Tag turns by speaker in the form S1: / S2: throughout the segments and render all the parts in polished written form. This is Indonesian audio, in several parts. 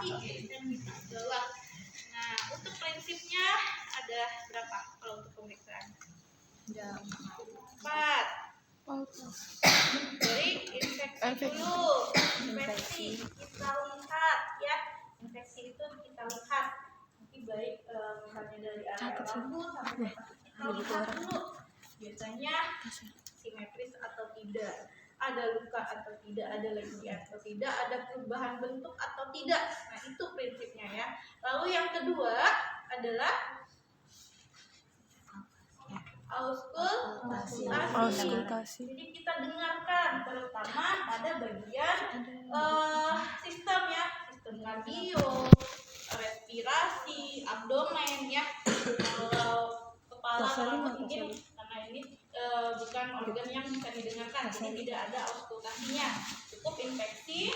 S1: palpasi dan di bawah. Nah, untuk prinsipnya ada berapa kalau untuk pemeriksaan? Ada 4. Dari infeksi dulu. Infeksi kita lihat ya. Infeksi itu kita lihat. Nanti baik misalnya dari area rambut sampai kita lihat dulu. Biasanya simetris atau tidak, ada luka atau tidak, ada lesi atau tidak, ada perubahan bentuk atau tidak. Nah, itu prinsipnya ya. Lalu yang kedua adalah auskultasi. Jadi kita dengarkan terutama pada bagian sistem ya, sistem kardio, respirasi, abdomen ya. Kalau kepala mungkin karena ini bukan organ yang bisa didengarkan, jadi tidak ada auskultasinya. Cukup infeksi,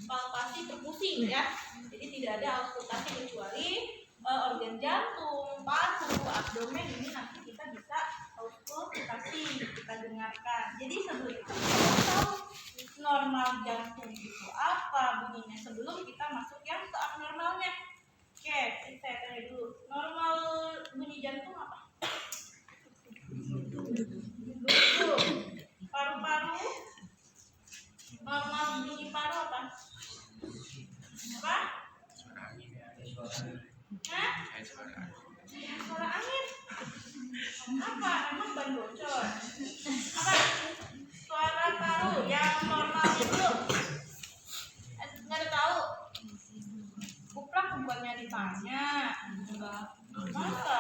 S1: palpasi, perkusi ya. Jadi tidak ada auskultasi kecuali organ jantung, paru, abdomen ini nanti kita bisa auskultasi, kita dengarkan. Jadi sebelum itu kita tahu normal jantung itu apa bunyinya sebelum kita masuk yang ke abnormalnya. Oke, saya tanya dulu. Normal bunyi jantung apa? Paru-paru. Normal bunyi paru apa? Apa? Hah? Suara angin. Apa? Emang ban bocor? Apa? Suara paru yang normal itu. Nggak ada tahu. Kuplak bukannya ditanya. Masa?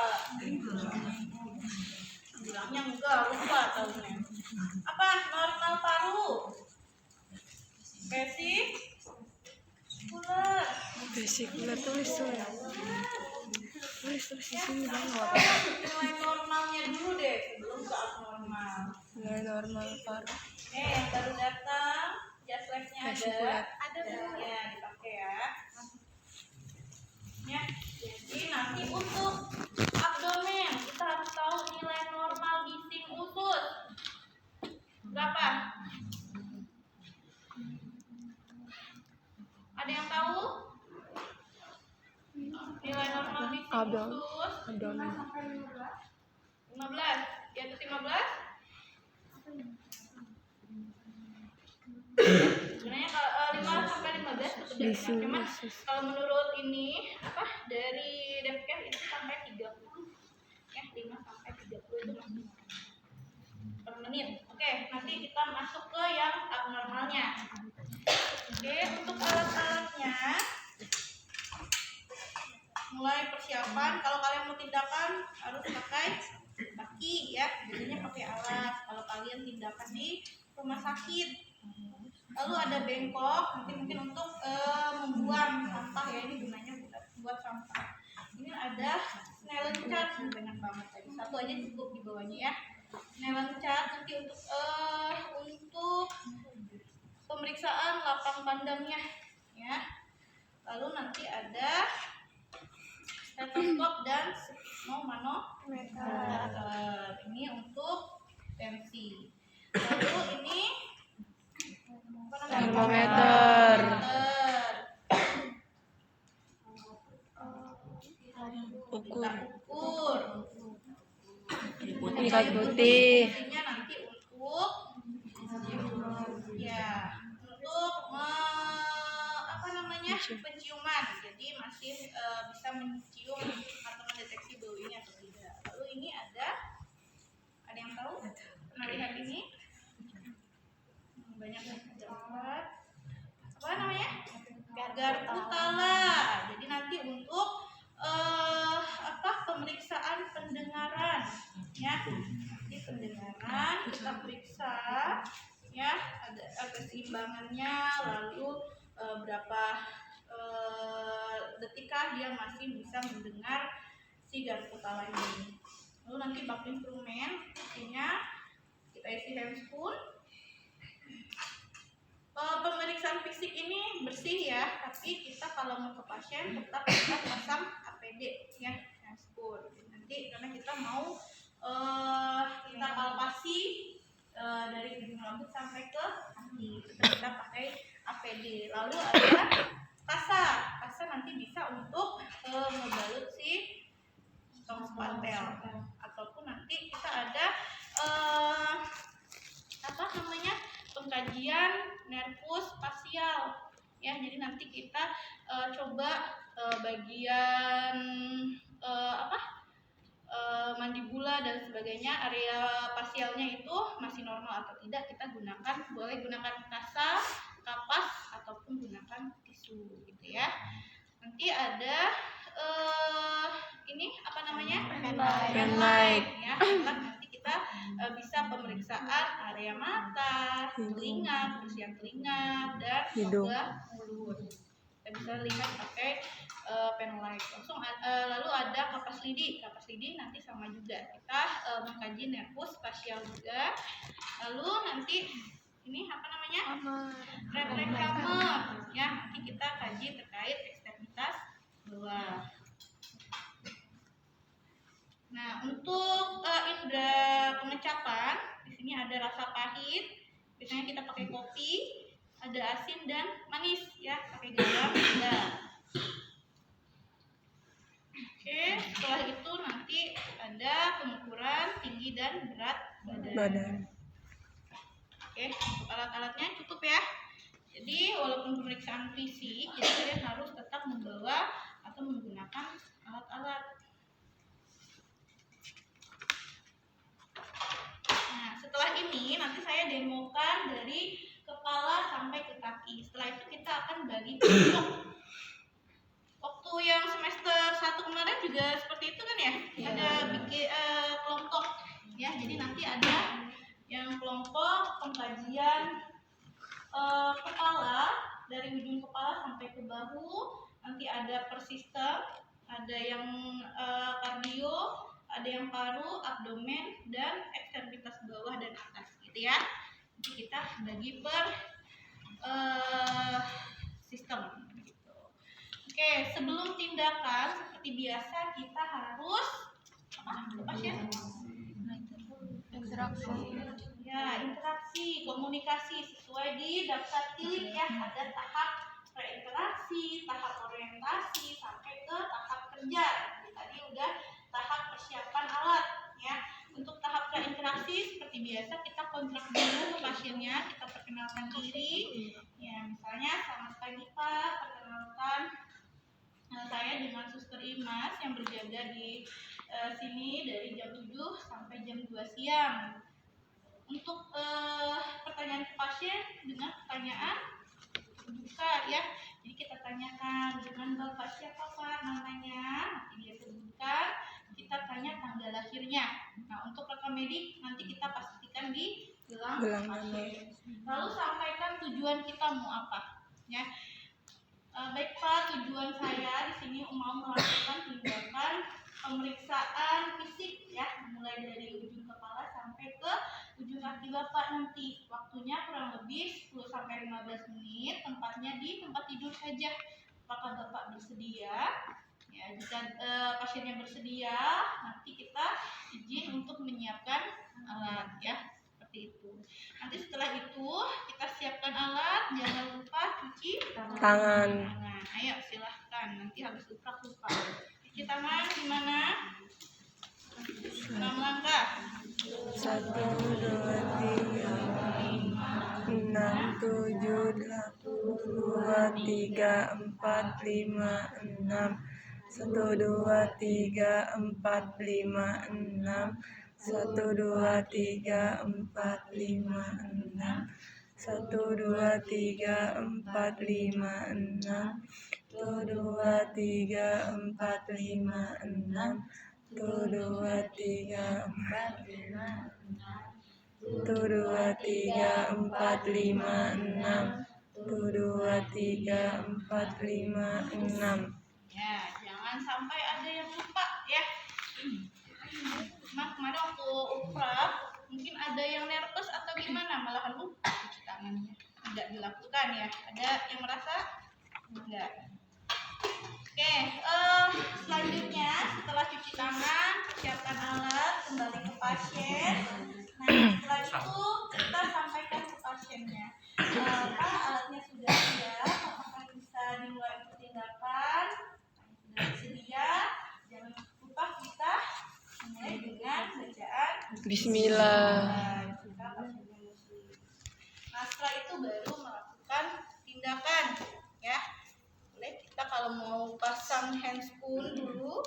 S1: Bilangnya enggak, lupa tahunya. Apa? Normal paru.
S2: Vesikuler tulis ya. Tulis di sini banget.
S1: Nilai normalnya dulu deh sebelum ke abnormal.
S2: Nilai normal paru.
S1: Yang baru datang, just live-nya ada ya, dipakai ya. Ya, jadi nanti untuk abdomen kita harus tahu nilai normal bising usus berapa? Ada yang tahu? Nilai normal bising usus
S2: abdomen
S1: 15. Di atas 15? Sebenarnya kalau 5 sampai 15 itu sudah, cuman kalau menurut ini apa dari Depkes itu sampai 30 ya, 5 sampai 30 itu maksimal per menit. Oke, nanti kita masuk ke yang abnormalnya. Oke, untuk alat-alatnya mulai persiapan. Kalau kalian mau tindakan harus pakai kaki ya, biasanya pakai alat kalau kalian tindakan di rumah sakit. Lalu ada bengkok, nanti mungkin untuk membuang sampah ya, ini gunanya buat sampah. Ini ada nelen cat, banyak banget tadi, satu aja cukup di bawahnya ya. Nelen cat nanti untuk pemeriksaan lapang pandangnya ya. Lalu nanti ada stetoskop dan sphygmomanometer. Ini untuk tensi. Lalu ini
S2: termometer. Ukur. Ikat putih.
S1: Fungsinya nanti untuk ya, untuk apa namanya, penciuman. Jadi masih bisa mencium atau mendeteksi bau ini atau tidak. Lalu ini ada yang tahu? Pernah lihat ini? Banyak banget. Apa namanya? Gagar utala. Jadi nanti untuk pemeriksaan pendengaran ya. Nanti pendengaran kita periksa ya, ada keseimbangannya, lalu berapa detikah dia masih bisa mendengar si gagar utala ini. Lalu nanti bak instrumen, isinya kita isi handspoon. Pemeriksaan fisik ini bersih ya, tapi kita kalau mau ke pasien tetap kita pasang APD ya, handspoon. Nanti karena kita mau kita palpasi dari ujung rambut sampai ke kaki, kita pakai APD. Lalu ada kasa nanti kita coba bagian mandibula dan sebagainya, area pasialnya itu masih normal atau tidak, kita boleh gunakan kasa, kapas ataupun gunakan tisu gitu ya. Nanti ada ini apa namanya?
S2: Penlight.
S1: Ya, penlight. Nanti kita bisa pemeriksaan area mata, telinga, kebersihan telinga dan
S2: Hidung.
S1: juga mulut. Kita bisa lihat pakai penlight. Lalu ada kapas lidi. Kapas lidi nanti sama juga. Kita mengkaji nervus facial juga. Lalu nanti ini apa namanya? Refleks kamar. Ya, nanti kita kaji terkait ekstremitas bawah. Nah, untuk indera pengecapan, di sini ada rasa pahit. Biasanya kita pakai kopi, ada asin dan manis ya, pakai garam juga. Oke, setelah itu nanti ada pengukuran tinggi dan berat badan. Oke, untuk alat-alatnya cukup ya. Jadi walaupun pemeriksaan fisik, jadi kalian harus tetap membawa atau menggunakan alat-alat. Nah, setelah ini nanti saya demokan dari kepala sampai ke kaki. Setelah itu kita akan bagi kelompok. Waktu yang semester 1 kemarin juga seperti itu kan ya? Ada bikin kelompok ya. Jadi nanti ada yang kelompok pengkajian kepala, dari ujung kepala sampai ke bahu. Nanti ada per sistem, ada yang kardio, ada yang paru, abdomen, dan ekstremitas bawah dan atas gitu ya. Nanti kita bagi per sistem gitu. Oke, sebelum tindakan seperti biasa kita harus interaksi, komunikasi sesuai di daftar ya. Ada tahap preinteraksi, tahap orientasi, sampai ke tahap kerja. Jadi tadi udah tahap persiapan alat ya. Untuk tahap preinteraksi seperti biasa kita kontrak dulu ke pasiennya, kita perkenalkan diri. Ya, misalnya selamat pagi Pak, perkenalkan saya dengan Suster Imas yang berjaga di sini dari jam 7 sampai jam 2 siang. Untuk pertanyaan ke pasien dengan pertanyaan buka ya. Jadi kita tanyakan dengan Bapak siapa Pak namanya, nanti dia sebutkan, kita tanya tanggal lahirnya. Nah, untuk rekam medik nanti kita pastikan di gelang pasien. Lalu sampaikan tujuan kita mau apa ya. Baik Pak, tujuan saya di sini mau melakukan tindakan pemeriksaan fisik ya, mulai dari ujung kepala sampai ke ujung kaki Bapak nanti. Waktunya kurang lebih 10 sampai 15 menit, tempatnya di tempat tidur saja. Apakah Bapak bersedia? Ya, jika pasiennya bersedia, nanti kita izin untuk menyiapkan alat ya. Itu. Nanti setelah itu kita siapkan alat, jangan lupa cuci tangan. Ayo silahkan, nanti habis lupa. Cuci tangan gimana? 6 langkah.
S2: 1, 2, 3, 6, 7, 2, 3, 4, 5, 6. 1, 2, 3, 4, 5, 6. 1, 2, 3, 4, 5, 6. 1, 2, 3, 4, 5, 6. 1, 2, 3, 4, 5, 6. 1, 2, 3, 4, 5, 6. 1, 2, 3, 4, 5, 6. 1, 2, 3, 4, 5, 6.
S1: Ya, jangan sampai ada yang lupa ya. Nah, kemarin waktu uprah mungkin ada yang nervous atau gimana, malahan lupa cuci tangannya, tidak dilakukan ya. Ada yang merasa enggak? Oke, selanjutnya setelah cuci tangan, siapkan alat, kembali ke pasien. Nah, setelah itu kita sampaikan ke pasiennya, Pak, alatnya sudah siap, apakah bisa dimulai tindakan? Sudah bersedia, jangan lupa kita mulai dengan bacaan
S2: Bismillah.
S1: Nah, setelah itu baru melakukan tindakan ya. menggunakan hand spoon dulu.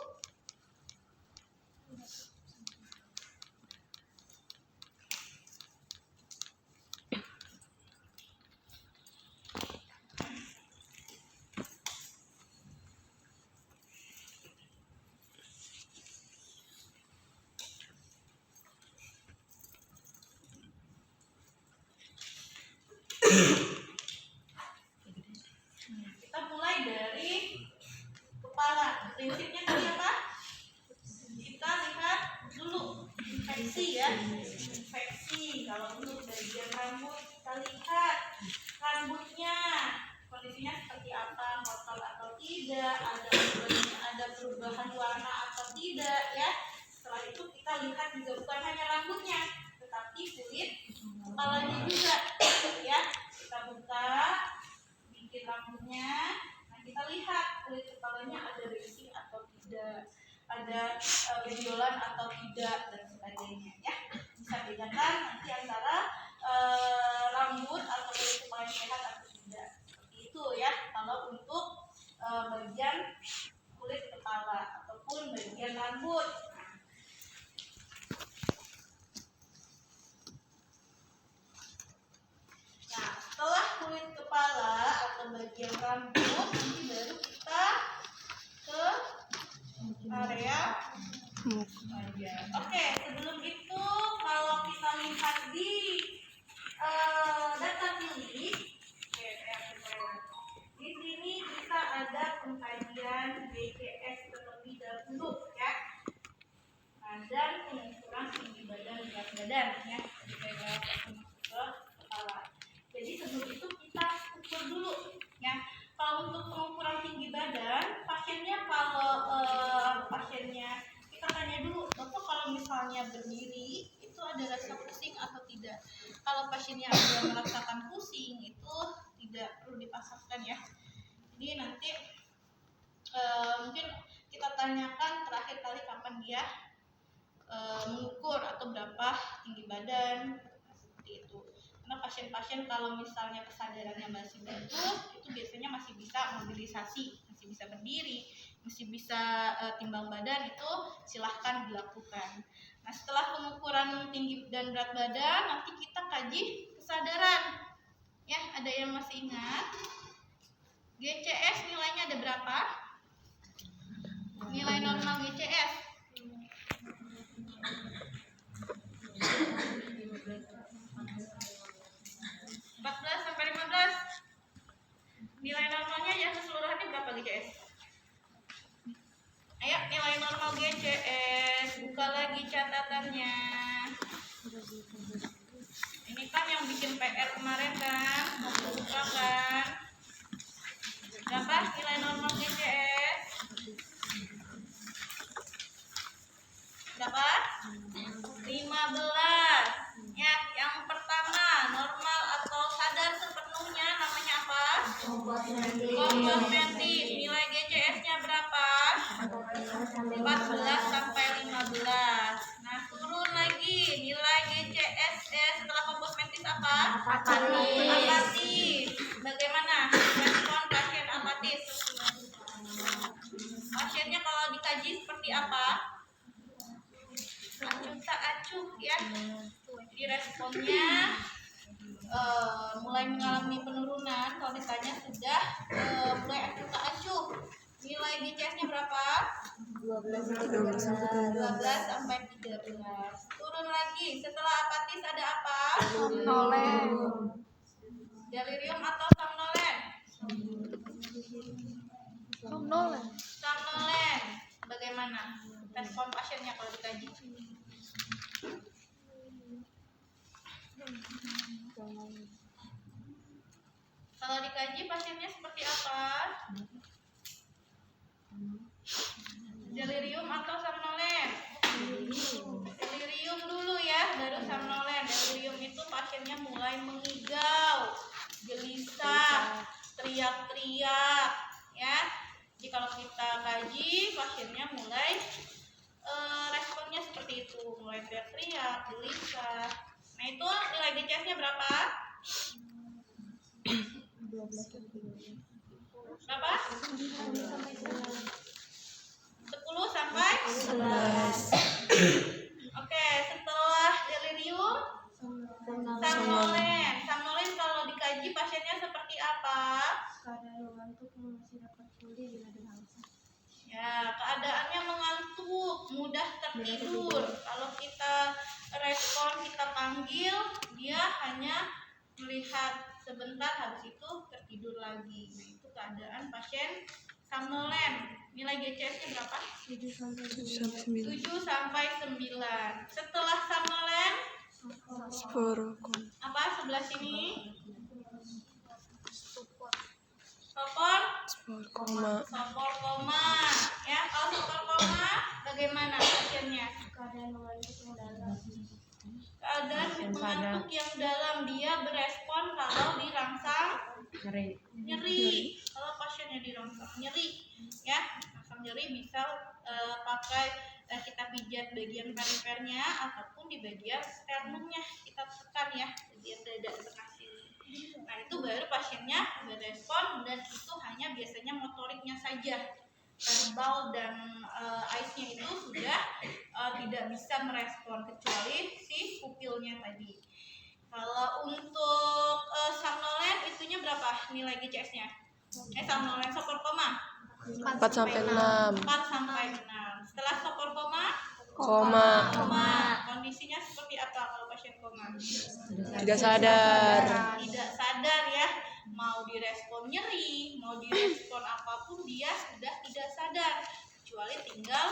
S1: Kita mulai dari kepala. Prinsipnya tadi apa? Kita lihat dulu infeksi ya. Infeksi. Kalau untuk bagian rambut kita lihat rambutnya kondisinya seperti apa, kotor atau tidak, ada perubahan warna atau tidak ya. Setelah itu kita lihat juga bukan hanya rambutnya, tetapi kulit kepalanya juga ya. Kita buka bikin rambutnya. Nah, kita lihat kulit kepalanya ada risik atau tidak, ada benjolan atau tidak dan sebagainya ya. Bisa bedakan nanti antara rambut atau kulit kepala sehat atau tidak. Seperti itu ya. Kalau untuk bagian kulit kepala ataupun bagian rambut. Nah, setelah kulit kepala atau bagian rambut, nanti baru kita ke area wajah. Oke, sebelum itu kalau kita lihat di data pilih, di sini kita ada pengkajian BCS terlebih dahulu ya. Nah, dan pengukuran tinggi badan berat badan ya. Jadi sebelum itu kita ukur dulu ya. Kalau untuk pengukuran tinggi badan, pasiennya pasiennya kita tanya dulu, Bapak kalau misalnya berdiri itu ada rasa pusing atau tidak? Kalau pasiennya ada merasakan pusing itu tidak perlu dipaksakan ya. Jadi nanti mungkin kita tanyakan terakhir kali kapan dia mengukur atau berapa tinggi badan seperti itu. Karena pasien-pasien kalau misalnya kesadarannya masih bagus, itu biasanya masih bisa mobilisasi, masih bisa berdiri, masih bisa timbang badan, itu silahkan dilakukan. Nah, setelah pengukuran tinggi dan berat badan, nanti kita kaji kesadaran. Ya, ada yang masih ingat? GCS nilainya ada berapa? Nilai normal GCS 14 sampai 15. Nilai normalnya yang keseluruhannya berapa GCS? Ayo, nilai normal GCS. Buka lagi catatannya. Ini kan yang bikin PR kemarin kan, mau buka kan. Berapa nilai normal GCS? Berapa? 15. Ya, yang pertama normal atau sadar sepenuhnya namanya apa? Komposmentis. Nilai GCS-nya berapa? 14 sampai 15. Nah, turun lagi nilai GCS setelah komposmentis apa? Apatis. Bagaimana respon pasien apatis? Pasiennya kalau dikaji seperti apa? Acuh tak acuh ya. Jadi responnya mulai mengalami penurunan. Kalau ditanya sudah mulai acuh tak acuh. Nilai GCS-nya berapa? 12 sampai 13. Turun lagi. Setelah apatis ada apa?
S2: Somnolen.
S1: Delirium atau somnolen? Somnolen. Bagaimana respon pasiennya kalau dikaji? Kalau dikaji pasiennya seperti apa? Delirium atau somnolen? Delirium dulu ya, baru somnolen. Delirium itu pasiennya mulai mengigau, gelisah, teriak-teriak ya. Jadi kalau kita kaji pasiennya mulai responnya seperti itu, mulai teriak-teriak, gelisah. Nah, itu nilai GCS-nya berapa? Berapa? Ya, keadaannya mengantuk, mudah tertidur. Kalau kita respon, kita panggil, dia hanya melihat sebentar, habis itu tertidur lagi. Nah, itu keadaan pasien somnolen. Nilai GCS-nya berapa?
S2: 7 sampai 9.
S1: 7 sampai 9. Setelah somnolen,
S2: Sporo.
S1: apa sebelah sini? Sopor
S2: Koma.
S1: sopor koma. Ya, kalau sopor koma bagaimana pasiennya? Keadaan mengantuk yang dalam, dia berespon kalau dirangsang nyeri. Kalau pasiennya dirangsang nyeri, ya, rangsang nyeri bisa pakai kita pijat bagian perifernya ataupun di bagian sternumnya kita tekan ya, bagian dada tengah sini. Nah, itu baru pasiennya berespon, dan itu hanya biasanya motoriknya saja. Verbal dan eyes-nya itu sudah tidak bisa merespon kecuali si pupilnya tadi. Kalau untuk somnolen itunya berapa nilai GCS-nya? Somnolen sopor koma
S2: 4 sampai 6.
S1: 4 sampai 6. Setelah sopor koma
S2: Koma.
S1: kondisinya seperti apa kalau pasien koma?
S2: Tidak sadar.
S1: Tidak sadar ya. Mau direspon nyeri, mau direspon apapun dia sudah tidak sadar, kecuali tinggal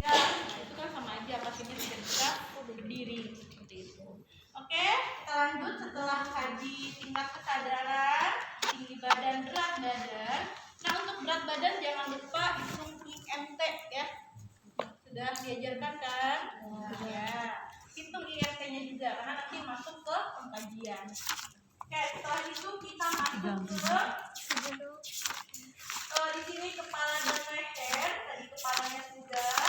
S1: ya, itu kan sama aja, pasiennya tidak bisa berdiri seperti itu. Oke, kita lanjut setelah kaji tingkat kesadaran, tinggi badan, berat badan. Nah, untuk berat badan jangan lupa hitung IMT ya. Sudah diajarkan kan? Ya, hitung IMT-nya juga karena nanti masuk ke pengkajian. Oke, setelah itu kita masuk ke di sini kepala dan leher. Tadi kepalanya sudah.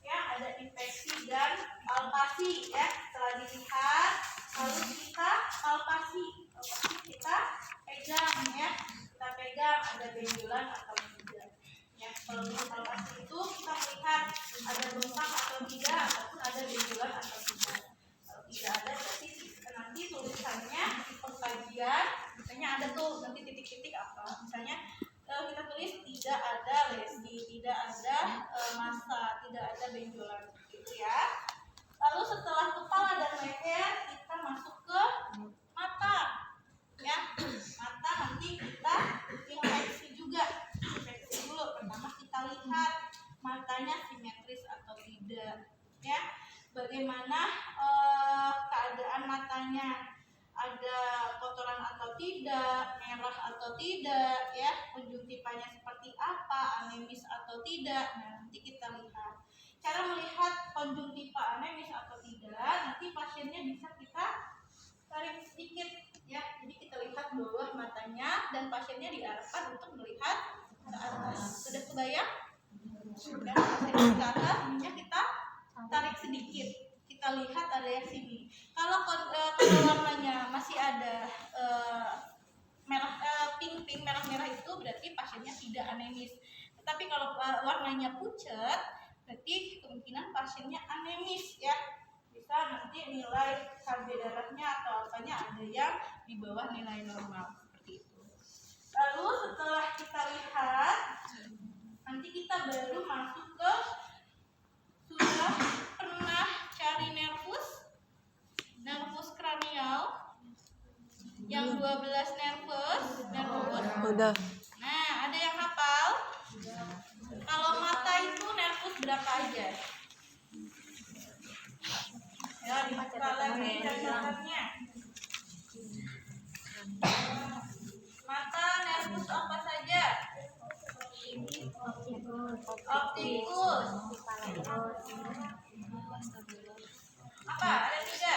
S1: Ya, ada infeksi dan palpasi ya. Setelah dilihat, lalu kita palpasi kita pegang ya, kita pegang ada benjolan atau tidak ya. Kalau palpasi itu kita melihat ada bengkak atau tidak, ataupun ada benjolan atau tidak. Kalau tidak ada berarti nanti tulisannya di pengkajian misalnya ada tuh nanti titik-titik apa, misalnya kita tulis tidak ada lesi, tidak ada massa, tidak ada benjolan gitu ya. Lalu setelah kepala dan leher kita masuk ke mata ya. Mata nanti kita infeksi juga. Infeksi dulu, pertama kita lihat matanya simetris atau tidak ya. Bagaimana keadaan matanya, ada kotoran atau tidak, merah atau tidak ya, konjungtivanya seperti apa, anemis atau tidak. Nah, nanti kita lihat. Cara melihat konjungtiva anemis atau tidak, nanti pasiennya bisa kita tarik sedikit ya. Jadi kita lihat bawah matanya dan pasiennya diarahkan untuk melihat ke atas. Sudah kebayang? Sudah. Pasiennya ke atas, ininya kita tarik sedikit. Kita lihat ada yang sini. Kalau warnanya masih ada merah, pink merah-merah, itu berarti pasiennya tidak anemis. Tetapi kalau warnanya pucat, berarti kemungkinan pasiennya anemis ya. Bisa nanti nilai KB darahnya atau apanya ada yang di bawah nilai normal seperti itu. Lalu setelah kita lihat, nanti kita baru masuk ke sudah pernah cari nervus kranial yang 12 nervus.
S2: Udah.
S1: Nah, ada yang hafal? Kalau mata itu nervus berapa aja? Ya, dibuka lagi catatannya. Mata nervus apa saja? Optikus. Apa? Ada tiga.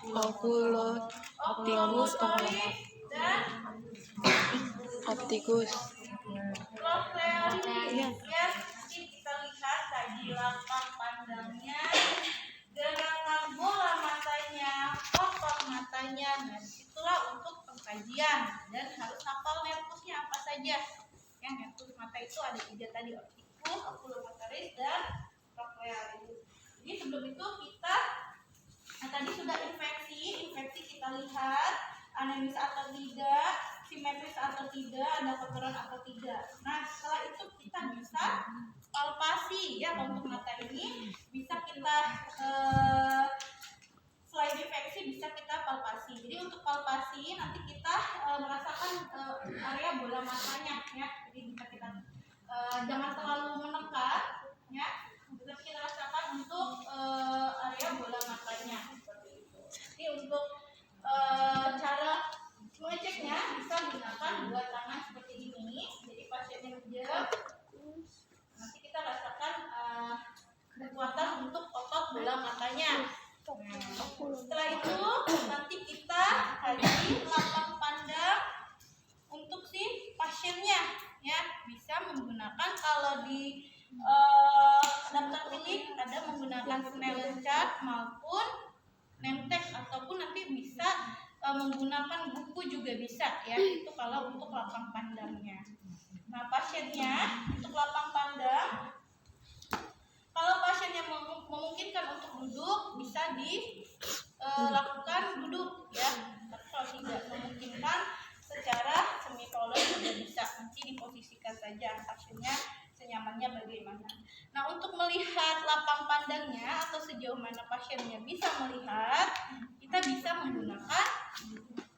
S2: Okulus, optimus,
S1: Okulus dan
S2: tikus.
S1: Trofleari ya, nanti kita lihat tadi lapang pandangnya, gerakan bola matanya, otot matanya. Nah, itulah untuk pengkajian dan harus hafal nervusnya apa saja. Ya, nervus mata itu ada 3 tadi, optikus, oculomotoris, dan trofleari. Jadi sebelum itu kita tadi sudah infeksi kita lihat anemis atau tidak, simetris atau tidak, ada kotoran atau tidak. Nah, setelah itu kita bisa palpasi ya, untuk mata ini bisa kita selain infeksi bisa kita palpasi. Jadi untuk palpasi nanti kita merasakan area bola matanya ya. Jadi bisa kita jangan terlalu menekan ya, tetapi kita rasakan untuk area bola matanya seperti itu. Jadi untuk cara mengeceknya bisa menggunakan 2 tangan seperti ini. Jadi pasiennya menjauh, nanti kita rasakan kekuatan untuk otot bola matanya. Setelah itu nanti kita kaji lapang pandang untuk si pasiennya ya, bisa menggunakan kalau di daftar pilih ada menggunakan Snellen chart maupun name tag, ataupun nanti bisa menggunakan buku juga bisa ya, itu kalau untuk lapang pandangnya. Nah, pasiennya untuk lapang pandang, kalau pasiennya memungkinkan untuk duduk bisa dilakukan duduk ya, tapi kalau tidak memungkinkan secara semi polar juga bisa, nanti diposisikan saja pasiennya senyamannya bagaimana. Nah, untuk melihat lapang pandangnya atau sejauh mana pasiennya bisa melihat, kita bisa menggunakan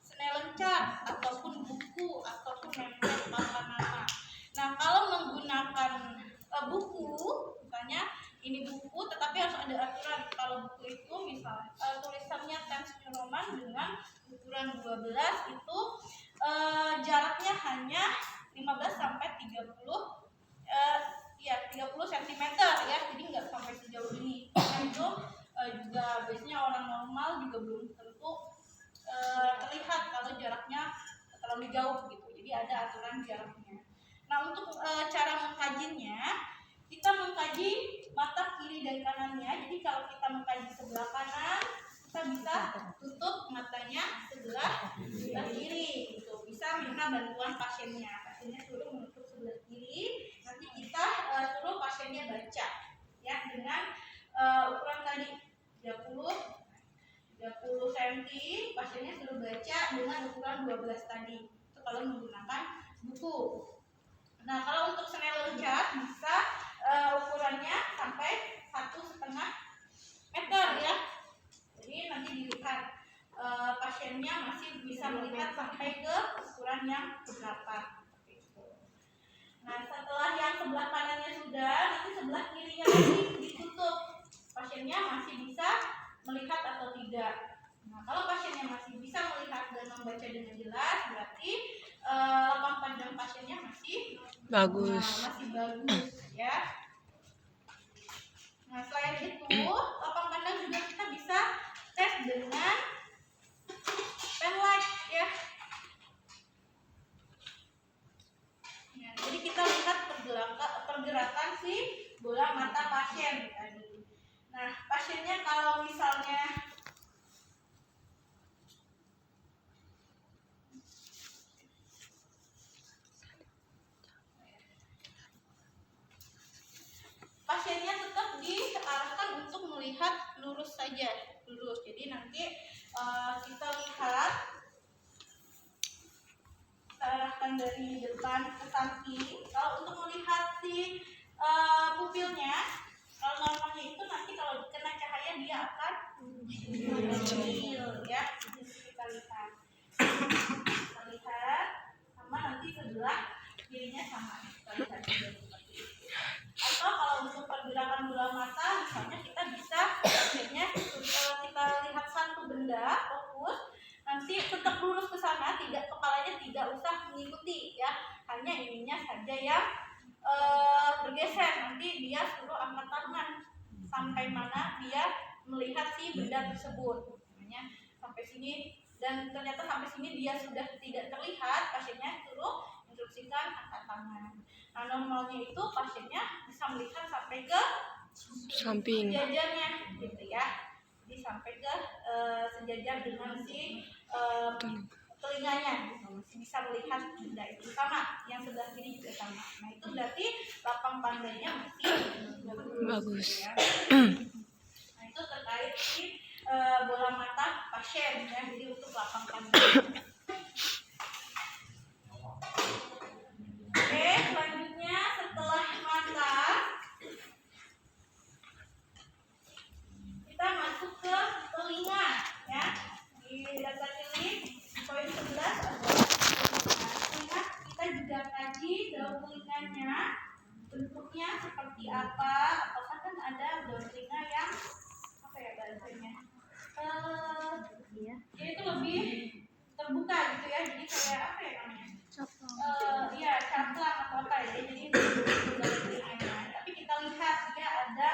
S1: Snellen chart ataupun buku ataupun nempel papan nama. Nah, kalau menggunakan buku, misalnya ini buku, tetapi harus ada aturan. Kalau buku itu misal tulisannya Times New Roman dengan ukuran 12 itu jaraknya hanya 15 sampai 30 cm ya, jadi nggak sampai sejauh ini. Nah, itu juga biasanya orang normal juga belum tentu terlihat kalau jaraknya terlalu jauh gitu. Jadi ada aturan jaraknya. Nah, untuk cara mengkajinya, kita mengkaji mata kiri dan kanannya. Jadi kalau kita mengkaji sebelah kanan, kita bisa tutup matanya sebelah kiri gitu. Bisa minta bantuan pasiennya suruh menutup sebelah kiri, nanti kita suruh pasiennya baca ya dengan ukuran tadi 30 cm, pasiennya suruh baca dengan ukuran 12 tadi. Itu kalau menggunakan buku. Nah, kalau untuk Snellen chart bisa ukurannya sampai 1,5 meter ya. Jadi nanti dilihat pasiennya masih bisa melihat sampai ke ukuran yang berapa. Nah, setelah yang sebelah kanannya sudah, nanti sebelah kirinya lagi ditutup. Pasiennya masih bisa melihat atau tidak. Nah, kalau pasiennya masih bisa melihat dan membaca dengan jelas, berarti lapang pandang pasiennya masih
S2: Bagus.
S1: masih bagus ya. Nah, selain itu, lapang pandang juga kita bisa tes dengan pen light ya. Nah, jadi kita lihat pergerakan si bola mata pasien tadi. Nah, pasiennya kalau misalnya pasiennya tetap diarahkan untuk melihat lurus saja, lurus. Jadi nanti kita lihat, kita arahkan dari depan ke samping. Kalau untuk melihat si pupilnya, kalau normalnya itu nanti kalau kena cahaya dia akan kecil ya. Jadi kita lihat, sama nanti sebelah kirinya sama. Kita lihat juga seperti itu. Atau kalau untuk pergerakan bola mata, misalnya kita bisa akhirnya kita lihat satu benda fokus, nanti tetap lurus ke sana, tidak, kepalanya tidak usah mengikuti ya, hanya ininya saja yang bergeser. Nanti dia suruh angkat tangan sampai mana dia melihat si benda tersebut, namanya sampai sini, dan ternyata sampai sini dia sudah tidak terlihat, pasiennya suruh instruksi tangan. Nah, normalnya itu pasiennya bisa melihat sampai ke
S2: Samping.
S1: sejajarnya gitu ya. Jadi sampai ke sejajar dengan si telinganya gitu. Masih bisa melihat benda itu sama, yang sebelah kiri juga sama. Nah, itu berarti lapang pandainya masih
S2: Bagus.
S1: gitu ya. Nah, itu terkait si bola mata pasien ya. Jadi untuk lapang pandai. Oke, selanjutnya setelah mata kita masuk ke telinga ya. Di dasar ini poin 11 adalah telinga. Kita juga kaji daun telinganya bentuknya seperti apa. Apakah kan ada daun telinga yang apa ya bahasanya? Itu lebih terbuka gitu ya. Jadi kayak apa ya namanya? Iya, caplang atau apa ya. Jadi daun telinganya. Tapi kita lihat dia ada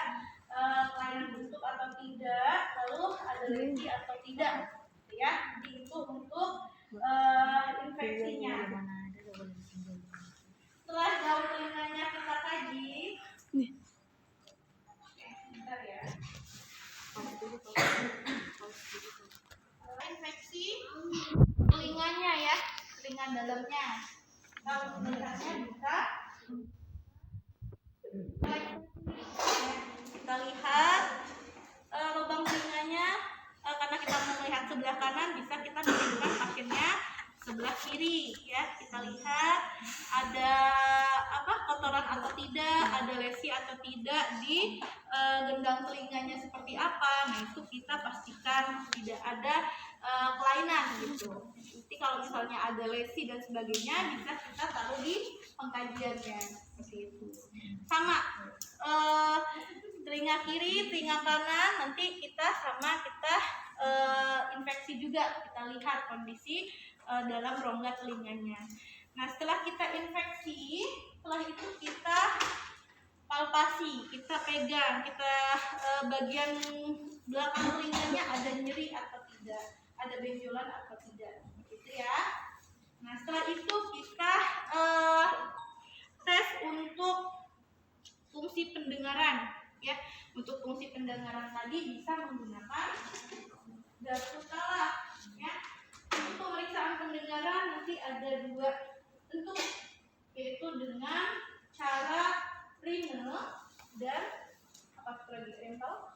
S1: kelainan bentuk atau tidak, lalu ada lesi atau tidak, ya. Jadi itu untuk infeksinya. Setelah daun telinganya kita kaji, bentar ya. Infeksi telinganya ya, telinga dalamnya. Kalau melihatnya bisa kita lihat lubang telinganya, karena kita melihat sebelah kanan bisa kita menunjukkan pasiennya sebelah kiri ya. Kita lihat ada apa kotoran atau tidak, ada lesi atau tidak di gendang telinganya seperti apa. Nah, itu kita pastikan tidak ada kelainan gitu. Jadi kalau misalnya ada lesi dan sebagainya bisa kita taruh di pengkajiannya seperti itu. Sama telinga kiri, telinga kanan nanti kita infeksi juga, kita lihat kondisi dalam rongga telinganya. Nah, setelah kita infeksi, setelah itu kita palpasi, kita pegang, kita bagian belakang telinganya ada nyeri atau tidak, ada benjolan atau tidak, gitu ya. Nah, setelah itu kita tes untuk fungsi pendengaran ya. Untuk fungsi pendengaran tadi bisa menggunakan Garputala ya. Untuk pemeriksaan pendengaran nanti ada dua bentuk, yaitu dengan cara Rinel dan apa lagi rental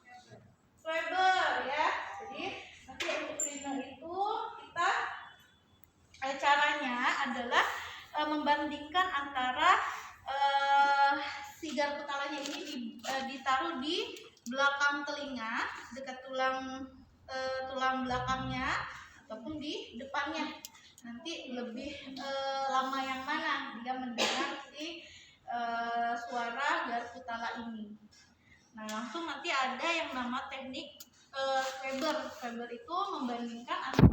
S1: Schweber ya. Jadi nanti untuk Rinel itu kita caranya adalah membandingkan antara si garputalanya ini ditaruh di belakang telinga dekat tulang belakangnya ataupun di depannya. Nanti lebih lama yang mana dia mendengar si suara garputala ini. Nah, langsung nanti ada yang nama teknik Schweber. Schweber itu membandingkan antara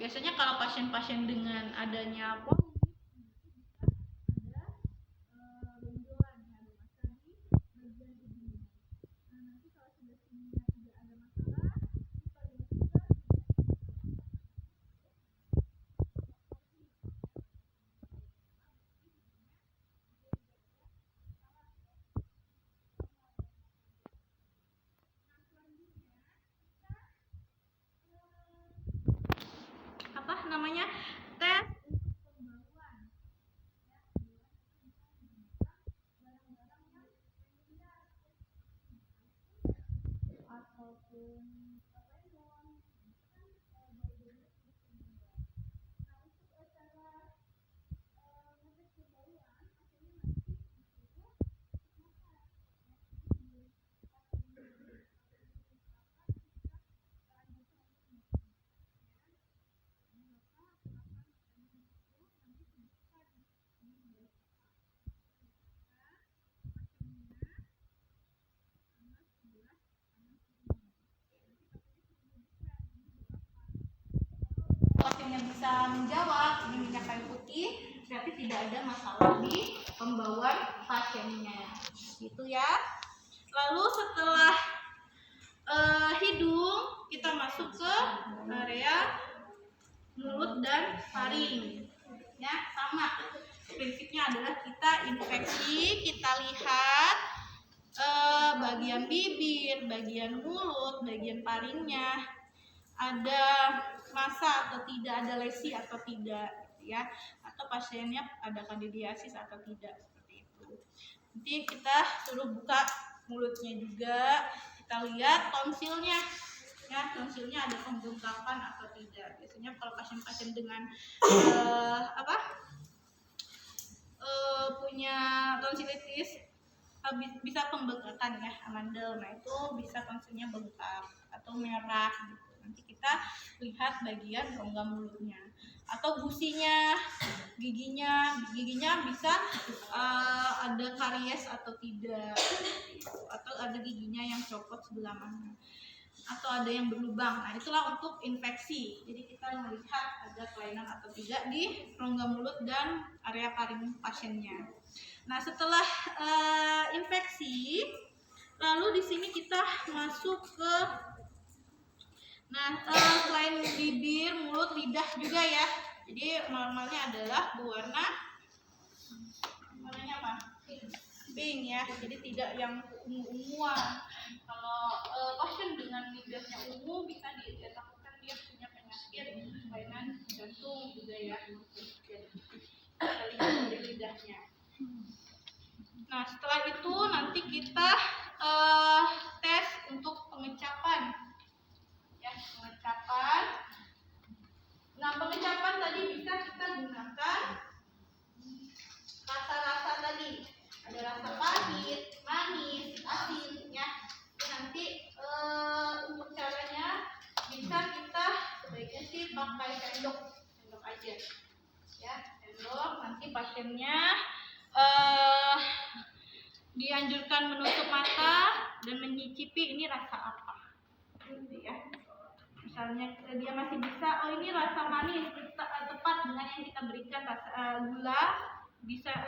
S1: biasanya kalau pasien-pasien dengan adanya polip ada benjolan, ada massa di bagian hidungnya. Nah, nanti kalau sudah sininya tidak ada masalah, di bagian juga apa namanya tes untuk pembauan ataupun pasiennya bisa menjawab ini minyak kayu putih, berarti tidak ada masalah di pembauan pasiennya, gitu ya. Lalu setelah hidung, kita masuk ke area mulut dan taring. Ya, sama. Prinsipnya adalah kita infeksi, kita lihat bagian bibir, bagian mulut, bagian taringnya ada massa atau tidak, ada lesi atau tidak, ya, atau pasiennya ada kandidiasis atau tidak, seperti itu. Nanti kita suruh buka mulutnya juga, kita lihat tonsilnya, ya, tonsilnya ada pembengkakan atau tidak. Biasanya kalau pasien-pasien dengan punya tonsilitis bisa pembengkakan, ya, amandel, nah itu bisa tonsilnya bengkak atau merah gitu. Nanti kita lihat bagian rongga mulutnya atau gusinya, giginya bisa ada karies atau tidak, atau ada giginya yang copot sebelah mana, atau ada yang berlubang. Nah, itulah untuk infeksi. Jadi kita melihat ada kelainan atau tidak di rongga mulut dan area taring pasiennya. Nah, setelah infeksi, lalu di sini kita masuk ke selain bibir, mulut, lidah juga, ya. Jadi normalnya adalah warnanya apa? Pink, ya. Jadi tidak yang ungu-unguan. Kalau pasien dengan lidahnya ungu bisa ditakutkan dia punya penyakit kelainan jantung juga, ya. Dari lidahnya. Nah, setelah itu nanti kita tes untuk pengecapan, ya, pengecapan. Nah, pengecapan tadi bisa kita gunakan rasa-rasa tadi, ada rasa pahit, manis, asin, ya. Nanti untuk caranya bisa kita sebaiknya sih pakai sendok aja, ya, sendok. Nanti pasiennya dianjurkan menutup mata dan menyicipi ini rasa apa, gitu, ya. Misalnya dia masih bisa, oh ini rasa manis, tepat dengan yang kita berikan rasa gula,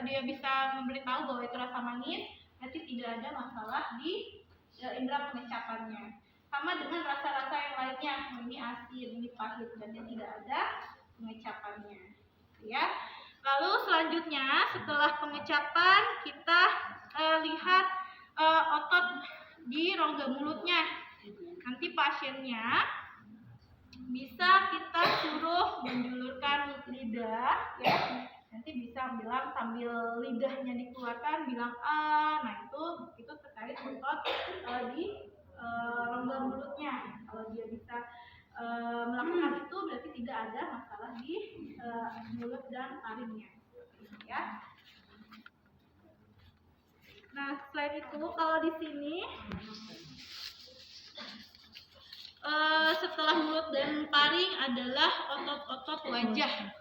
S1: dia bisa memberitahu bahwa itu rasa manis, berarti tidak ada masalah di indera pengecapannya. Sama dengan rasa-rasa yang lainnya, ini asin, ini pahit, dan tidak ada pengecapannya, ya. Lalu selanjutnya setelah pengecapan kita lihat otot di rongga mulutnya. Nanti pasiennya bisa kita suruh menjulurkan lidah, ya. Nanti bisa bilang sambil lidahnya dikeluarkan bilang nah itu terkait otot di rongga mulutnya. Kalau dia bisa melakukan itu berarti tidak ada masalah di mulut dan taringnya, ya. Nah, selain itu kalau di sini setelah mulut dan taring adalah otot-otot wajah,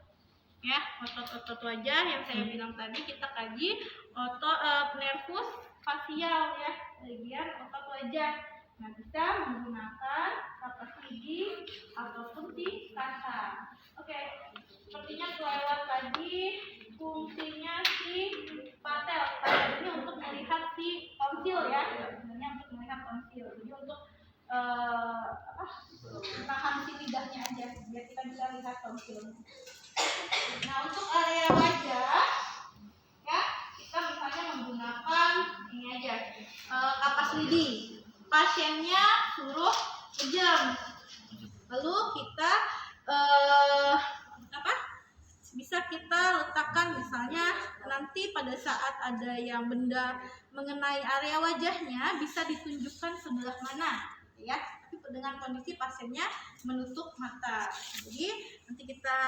S1: ya, otot-otot wajah yang saya bilang tadi kita kaji otot nervus facial, ya, bagian otot wajah. Nah, bisa menggunakan kapas gigi ataupun di kasa. Oke, sepertinya kelewat tadi fungsinya si patel. Patel ini untuk melihat si tonsil ya, sebenarnya untuk melihat tonsil. Jadi untuk menahan si lidahnya aja, biar kita bisa lihat tonsilnya. Nah, untuk area wajah, ya kita misalnya menggunakan ini aja, kapas lidi. Pasiennya suruh pejam, lalu kita bisa kita letakkan misalnya nanti pada saat ada yang benda mengenai area wajahnya bisa ditunjukkan sebelah mana ya, tapi dengan kondisi pasiennya menutup mata. Jadi nanti kita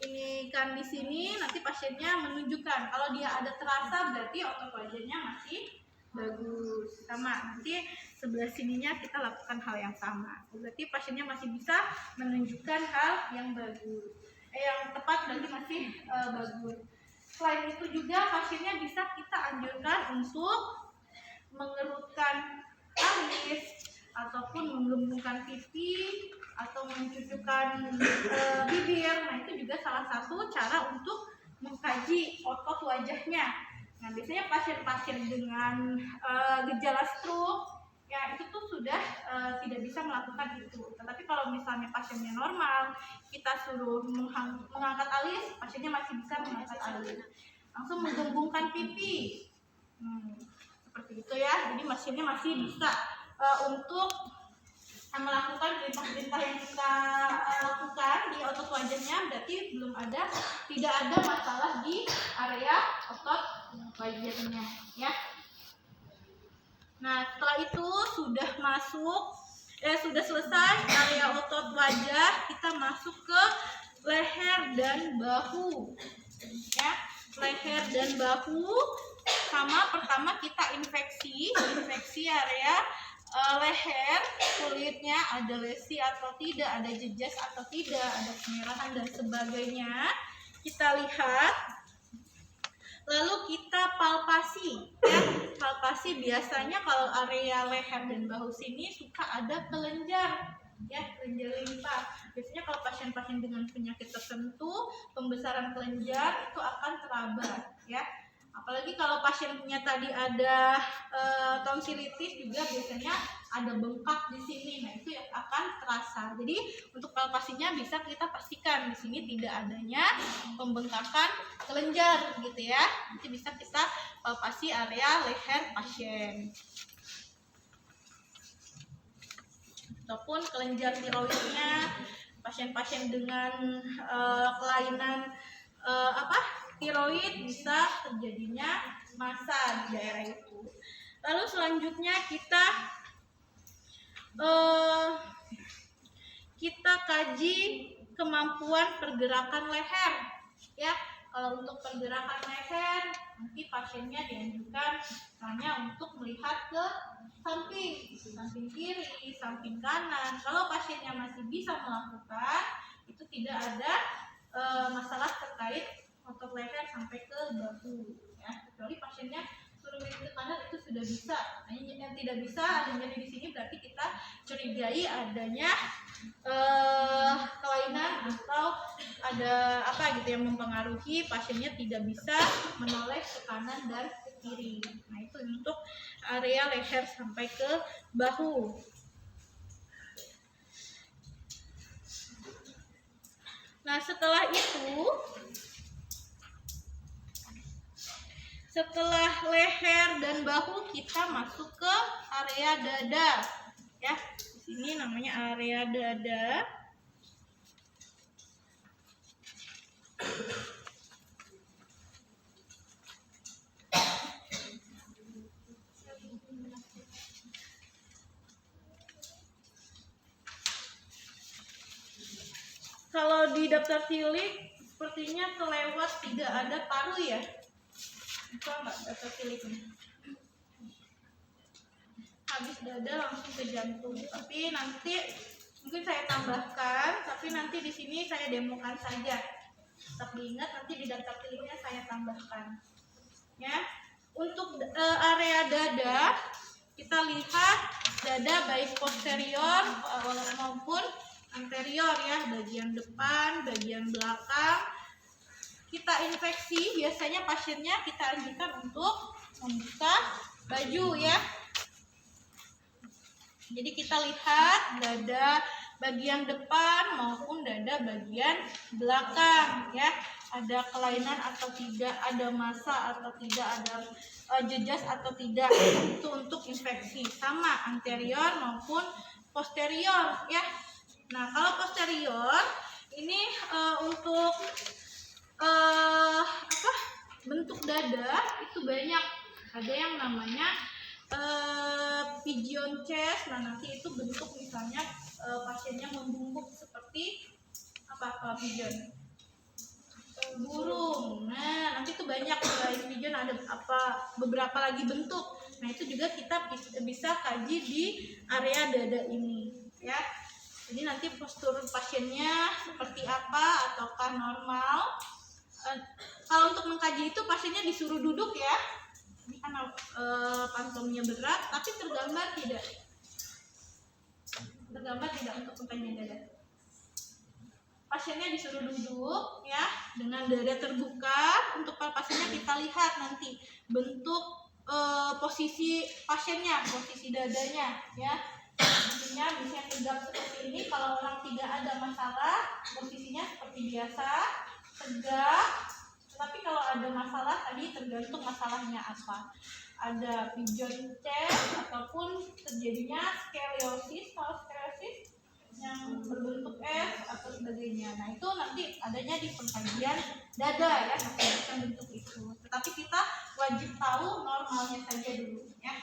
S1: ini kan di sini nanti pasiennya menunjukkan kalau dia ada terasa berarti otot wajahnya masih bagus. Sama nanti sebelah sininya kita lakukan hal yang sama, berarti pasiennya masih bisa menunjukkan hal yang bagus, yang tepat berarti masih bagus. Selain itu juga pasiennya bisa kita anjurkan untuk mengerutkan alis ataupun menggembungkan pipi atau mencucukkan bibir. Nah, itu juga salah satu cara untuk mengkaji otot wajahnya. Nah, biasanya pasien-pasien dengan gejala stroke ya itu tuh sudah tidak bisa melakukan itu. Tetapi kalau misalnya pasiennya normal, kita suruh mengangkat alis, pasiennya masih bisa mengangkat alis. Langsung menggembungkan pipi. Seperti itu ya. Jadi pasiennya masih bisa untuk melakukan perintah-perintah yang kita lakukan di otot wajahnya, berarti tidak ada masalah di area otot wajahnya ya. Nah, setelah itu sudah selesai area otot wajah, kita masuk ke leher dan bahu ya. Leher dan bahu sama, pertama kita infeksi area leher, kulitnya ada lesi atau tidak, ada jejas atau tidak, ada kemerahan dan sebagainya. Kita lihat, lalu kita palpasi ya. Palpasi biasanya kalau area leher dan bahu sini suka ada kelenjar ya, kelenjar limpa. Biasanya kalau pasien-pasien dengan penyakit tertentu, pembesaran kelenjar itu akan teraba ya. Apalagi kalau pasiennya tadi ada tonsilitis juga biasanya ada bengkak di sini. Nah, itu yang akan terasa. Jadi untuk palpasinya bisa kita pastikan di sini tidak adanya pembengkakan kelenjar gitu ya. Nanti bisa kita palpasi area leher pasien. Ataupun kelenjar tiroidnya, pasien-pasien dengan kelainan tiroid bisa terjadinya massa di daerah itu. Lalu selanjutnya kita kaji kemampuan pergerakan leher ya. Kalau untuk pergerakan leher nanti pasiennya dianjurkan misalnya untuk melihat ke samping kiri, samping kanan. Kalau pasiennya masih bisa melakukan, itu tidak ada masalah terkait otot leher sampai ke bahu ya. Kecuali pasiennya suruh ke kanan itu sudah bisa. Nah, yang tidak bisa ada nyeri di sini berarti kita curigai adanya kelainan atau ada gitu yang mempengaruhi pasiennya tidak bisa menoleh ke kanan dan ke kiri. Nah, itu untuk area leher sampai ke bahu. Nah, setelah leher dan bahu kita masuk ke area dada ya. Di sini namanya area dada. Kalau di daftar tilik sepertinya kelewat tidak ada paru ya. Itu enggak daftar tiliknya. Habis dada langsung ke jantung. Tapi nanti mungkin saya tambahkan, tapi nanti di sini saya demokan saja. Tetap diingat nanti di daftar tiliknya saya tambahkan. Ya. Untuk area dada kita lihat dada baik posterior maupun anterior ya, bagian depan, bagian belakang. Kita infeksi, biasanya pasiennya kita anjurkan untuk membuka baju ya. Jadi kita lihat dada bagian depan maupun dada bagian belakang ya, ada kelainan atau tidak, ada massa atau tidak, ada jejas atau tidak. Itu untuk infeksi, sama anterior maupun posterior ya. Nah, kalau posterior ini untuk bentuk dada itu banyak. Ada yang namanya pigeon chest. Nah, nanti itu bentuk misalnya pasiennya membungkuk seperti apa kalau pigeon? Burung. Nah, nanti itu banyak, selain pigeon ada beberapa lagi bentuk. Nah, itu juga kita bisa kaji di area dada ini ya. Jadi nanti postur pasiennya seperti apa, ataukah normal. Kalau untuk mengkaji itu pasiennya disuruh duduk ya. Ini kan pantomnya berat, tapi tergambar tidak untuk pengkajian dada. Pasiennya disuruh duduk ya, dengan dada terbuka. Untuk palpasinya kita lihat nanti bentuk posisi pasiennya, posisi dadanya ya. Posisinya bisa tegak seperti ini. Kalau orang tidak ada masalah, posisinya seperti biasa, tegak. Tapi kalau ada masalah, tadi tergantung masalahnya apa. Ada pigeon chest ataupun terjadinya scoliosis. Kalau scoliosis yang berbentuk S atau sebagainya. Nah, itu nanti adanya di pengkajian dada ya, bukan bentuk itu. Tetapi kita wajib tahu normalnya saja dulu ya.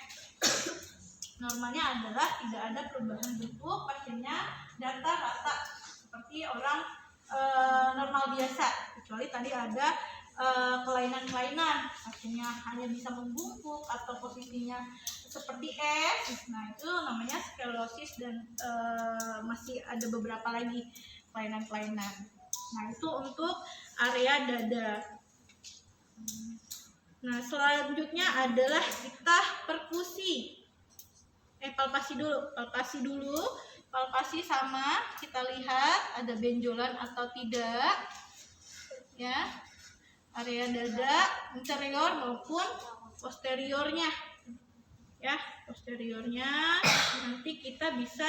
S1: Normalnya adalah tidak ada perubahan bentuk, pasiennya datar rata seperti orang normal biasa, kecuali tadi ada kelainan-kelainan, pasiennya hanya bisa membungkuk atau posisinya seperti S. Nah, itu namanya scoliosis dan masih ada beberapa lagi kelainan-kelainan. Nah, itu untuk area dada. Nah, selanjutnya adalah kita perkusi. Palpasi dulu. Palpasi sama, kita lihat ada benjolan atau tidak ya. Area dada interior maupun posteriornya ya. Posteriornya nanti kita bisa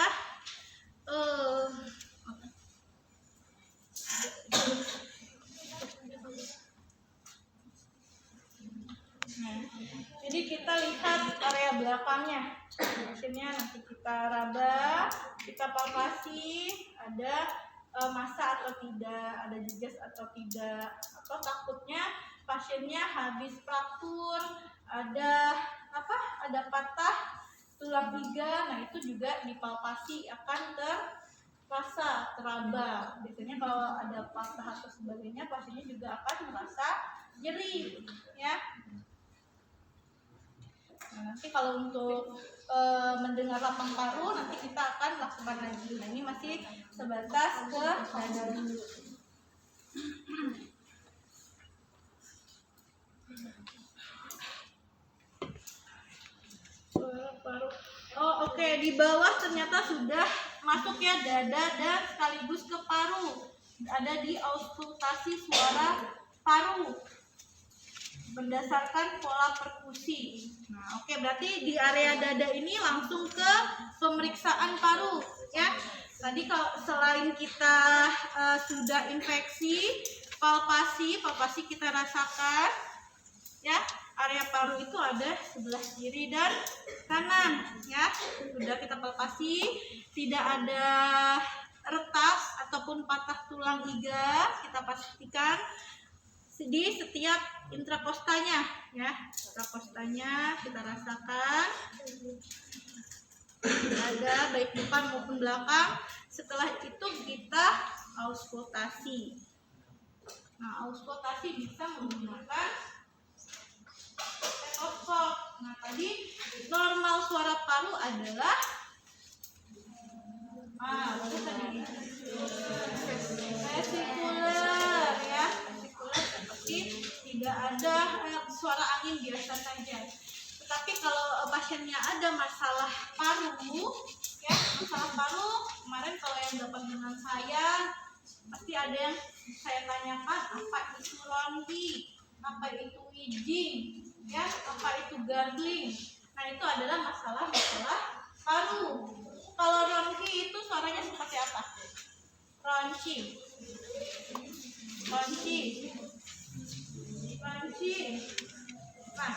S1: nah, jadi kita lihat area belakangnya. Hasilnya nanti kita raba, kita palpasi, ada massa atau tidak, ada jejas atau tidak, atau takutnya pasiennya habis fraktur, ada patah tulang iga. Nah, itu juga dipalpasi akan teraba. Biasanya kalau ada patah atau sebagainya, pasiennya juga akan merasa nyeri ya. Nah, nanti kalau untuk mendengar lapang paru nanti kita akan lakukan lagi. Nah, ini masih sebatas ke dada dulu. Oke, di bawah ternyata sudah masuk ya dada dan sekaligus ke paru. Ada di auskultasi suara paru berdasarkan pola perkusi. Nah, oke, berarti di area dada ini langsung ke pemeriksaan paru ya. Tadi kalau selain kita sudah infeksi, palpasi kita rasakan ya. Area paru itu ada sebelah kiri dan kanan ya. Sudah kita palpasi, tidak ada retak ataupun patah tulang iga, kita pastikan di setiap intrakostanya ya. Intrakostanya kita rasakan ada baik depan maupun belakang. Setelah itu kita auskultasi. Nah, auskultasi bisa menggunakan stetoskop. Nah, tadi normal suara paru adalah vesikuler ya. Seperti tidak ada suara angin biasa saja. Tetapi kalau pasiennya ada masalah paru Ya, masalah paru kemarin kalau yang dapat dengan saya pasti ada yang saya tanyakan apa itu ronki, apa itu wheezing, ya, apa itu gargling. Nah itu adalah masalah paru. Kalau ronki itu suaranya seperti apa? Ronci, ronci, ronci. Nah,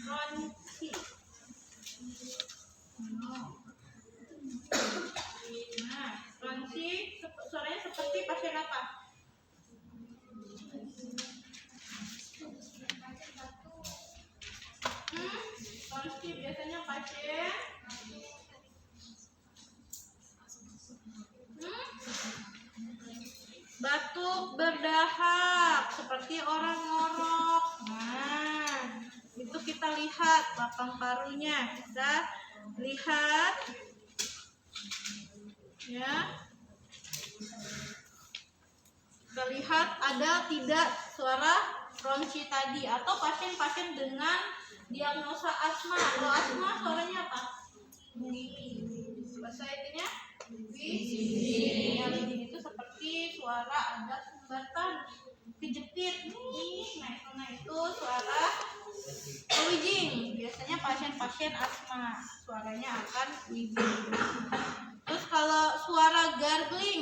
S1: ronci. Nah, ronci suaranya seperti pasien apa? Ronci biasanya pasien batuk berdahak seperti orang ngorok. Nah, itu kita lihat lapang parunya, kita lihat ya, kita lihat ada tidak suara ronci tadi, atau pasien-pasien dengan diagnosa asma. Kalau asma suaranya apa? Bahasa intinya wheezing. Wheezing itu seperti suara ada sumbatan kejepit. Nah itu suara wheezing. Biasanya pasien-pasien asma suaranya akan wheezing. Terus kalau suara gargling,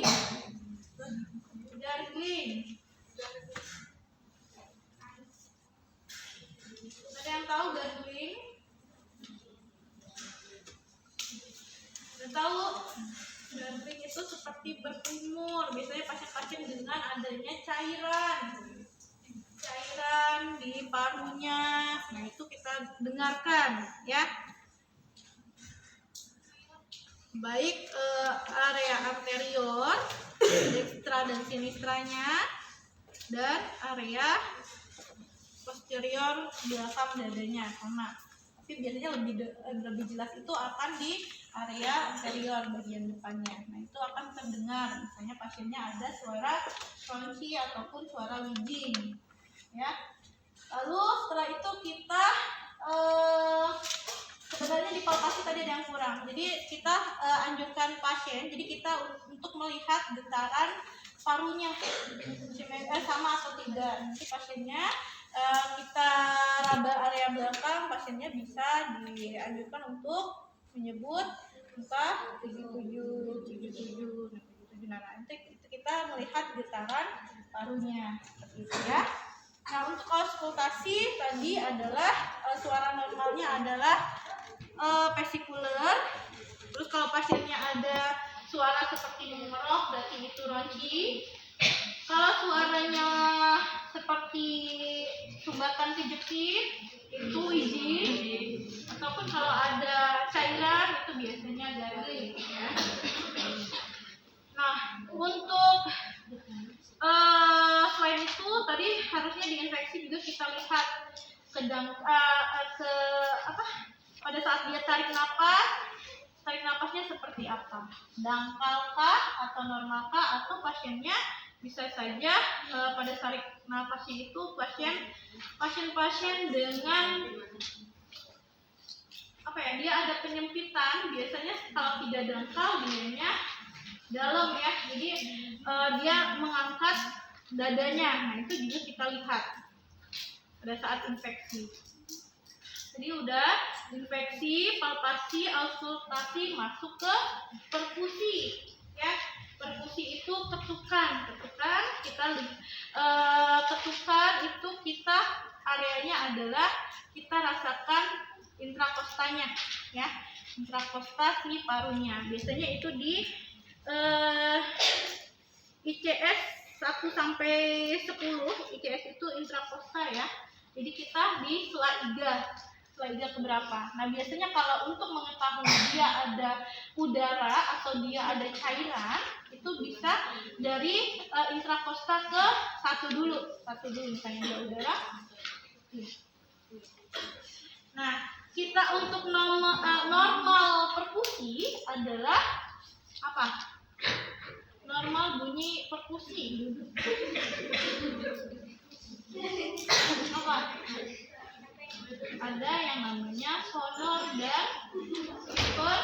S1: ada yang tahu gargling? Udah tahu? Gargling itu seperti berkumur. Biasanya pasien-pasien dengan adanya cairan di parunya. Nah itu kita dengarkan ya. Baik area anterior, dekstra dan sinistranya, dan area posterior belakang dadanya sama. Tapi biasanya lebih jelas itu akan di area anterior bagian depannya. Nah itu akan terdengar, misalnya pasiennya ada suara ronci ataupun suara wheezing, ya. Lalu setelah itu kita sebenarnya di palpasi tadi ada yang kurang. Jadi kita anjurkan pasien, jadi kita untuk melihat getaran parunya sama atau tidak. Nanti pasiennya kita raba area belakang, pasiennya bisa dianjurkan untuk menyebut entah 77. Nah, nanti kita melihat getaran parunya seperti itu ya. Nah, untuk auskultasi tadi adalah suara normalnya adalah vesikuler. Terus kalau pasiennya ada suara seperti mengerok, berarti itu ronci. Kalau suaranya seperti sumbatan kejepit, itu wheezing. Ataupun kalau ada cairan, itu biasanya gargling. Ya. Nah, untuk selain itu tadi harusnya diinfeksi juga kita lihat pada saat dia tarik napasnya seperti apa, dangkalkah atau normalkah, atau pasiennya bisa saja pada tarik napasnya itu pasien dengan dia ada penyempitan. Biasanya kalau tidak dangkal dianya dalam ya, jadi dia mengangkat dadanya. Nah itu juga kita lihat pada saat infeksi. Jadi udah infeksi, palpasi, auskultasi, masuk ke perkusi ya. Perkusi itu ketukan kita ketukan itu kita areanya adalah kita rasakan intrakostanya ya, intrakosta si parunya. Biasanya itu di ICS 1 sampai 10. ICS itu intrakosta ya. Jadi kita di sela iga keberapa. Nah biasanya kalau untuk mengetahui dia ada udara atau dia ada cairan, itu bisa dari intrakosta ke satu dulu misalnya dia udara. Nah kita untuk normal perkusi adalah apa? Normal bunyi perkusi apa? Ada yang namanya sonor dan hipersonor.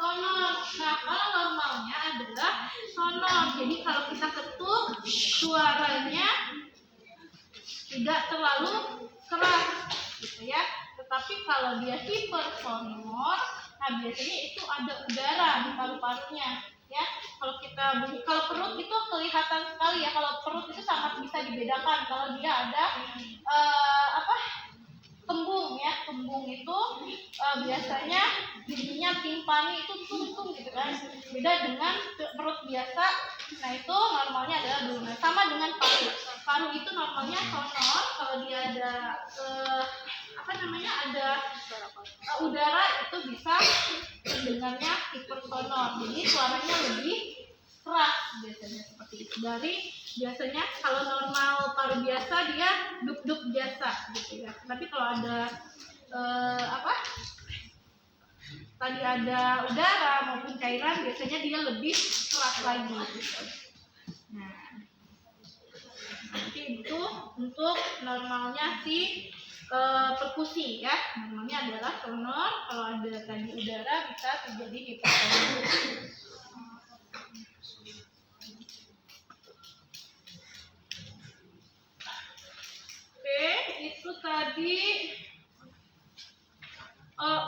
S1: Nah, kalau normalnya adalah sonor. Jadi kalau kita ketuk, suaranya tidak terlalu keras, gitu ya. Tetapi kalau dia hipersonor, nah biasanya itu ada udara di paru-parunya, ya. Kalau kita kalau perut itu kelihatan sekali ya. Kalau perut itu sangat bisa dibedakan kalau dia ada kembung ya. Kembung itu biasanya bunyinya timpani itu tung gitu kan. Beda dengan perut biasa. Nah itu normalnya adalah dulu. Nah, sama dengan paru. Paru itu normalnya sonor. Kalau dia ada ada udara itu bisa mendengarnya hipersonor. Jadi suaranya lebih keras biasanya seperti itu. Dari biasanya kalau normal paru biasa dia duk biasa gitu ya. Tapi kalau ada tadi ada udara maupun cairan biasanya dia lebih keras lagi gitu. Nah, nanti itu untuk normalnya si perkusi ya. Normalnya adalah sonor. Kalau ada tadi udara bisa terjadi hipersonor. Oke, itu tadi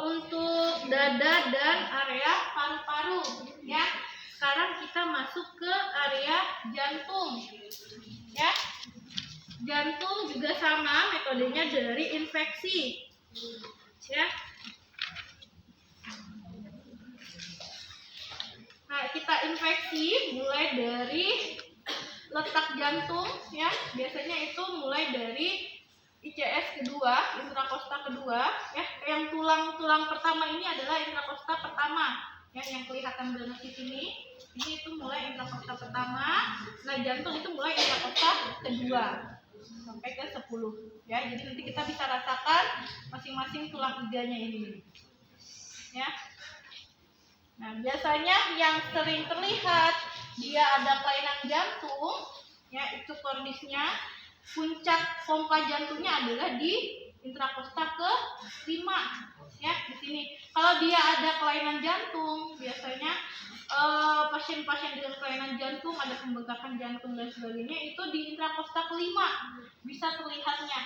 S1: untuk dada dan area paru-paru ya. Sekarang kita masuk ke area jantung ya. Jantung juga sama metodenya dari infeksi ya. Nah, kita infeksi mulai dari letak jantung ya. Biasanya itu mulai dari ICS kedua, intrakosta kedua ya. Yang tulang pertama ini adalah intrakosta pertama ya, yang kelihatan banget di sini. Ini itu mulai intrakosta pertama. Nah, jantung itu mulai intrakosta kedua sampai ke 10 ya. Jadi nanti kita bisa rasakan masing-masing tulang iganya ini ya. Nah, biasanya yang sering terlihat dia ada kelainan jantung ya, itu kondisinya puncak pompa jantungnya adalah di intrakosta ke-5 ya, di sini. Kalau dia ada kelainan jantung, biasanya pasien-pasien dengan kelainan jantung, ada pembengkakan jantung dan sebagainya, itu di intrakosta ke-5 bisa terlihatnya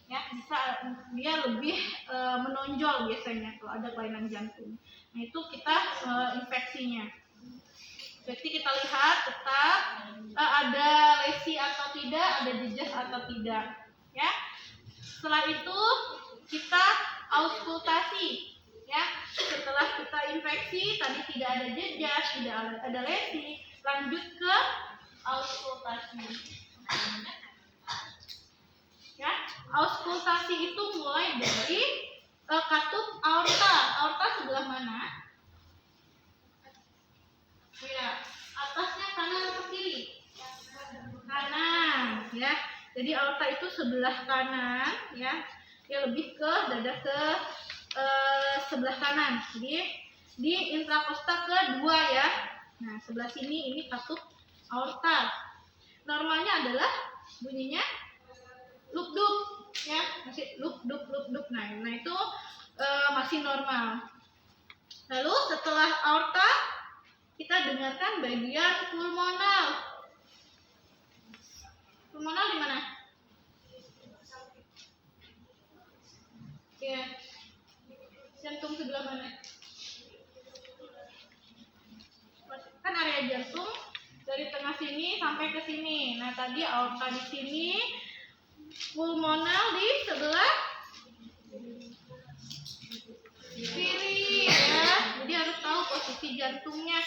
S1: ya, bisa dia lebih menonjol biasanya kalau ada kelainan jantung. Nah, itu kita infeksinya. Berarti kita lihat tetap ada lesi atau tidak, ada jejas atau tidak ya. Setelah itu kita auskultasi ya. Setelah kita infeksi, tadi tidak ada jejas, tidak ada lesi, lanjut ke auskultasi ya. Auskultasi itu mulai dari katup aorta. Aorta sebelah mana? Ya, atasnya kanan atau kiri? Kanan ya. Jadi aorta itu sebelah kanan ya. Dia lebih ke dada ke sebelah kanan. Jadi di intrakosta kedua ya. Nah, sebelah sini ini katup aorta. Normalnya adalah bunyinya luk-duk ya, masih luk-duk. Nah, itu masih normal. Lalu setelah aorta kita dengarkan bagian pulmonal. Pulmonal di mana? Ya. Jantung sebelah mana? Kan area jantung dari tengah sini sampai ke sini. Nah, tadi aorta di sini, pulmonal di sebelah kiri ya. Jadi harus tahu posisi jantungnya.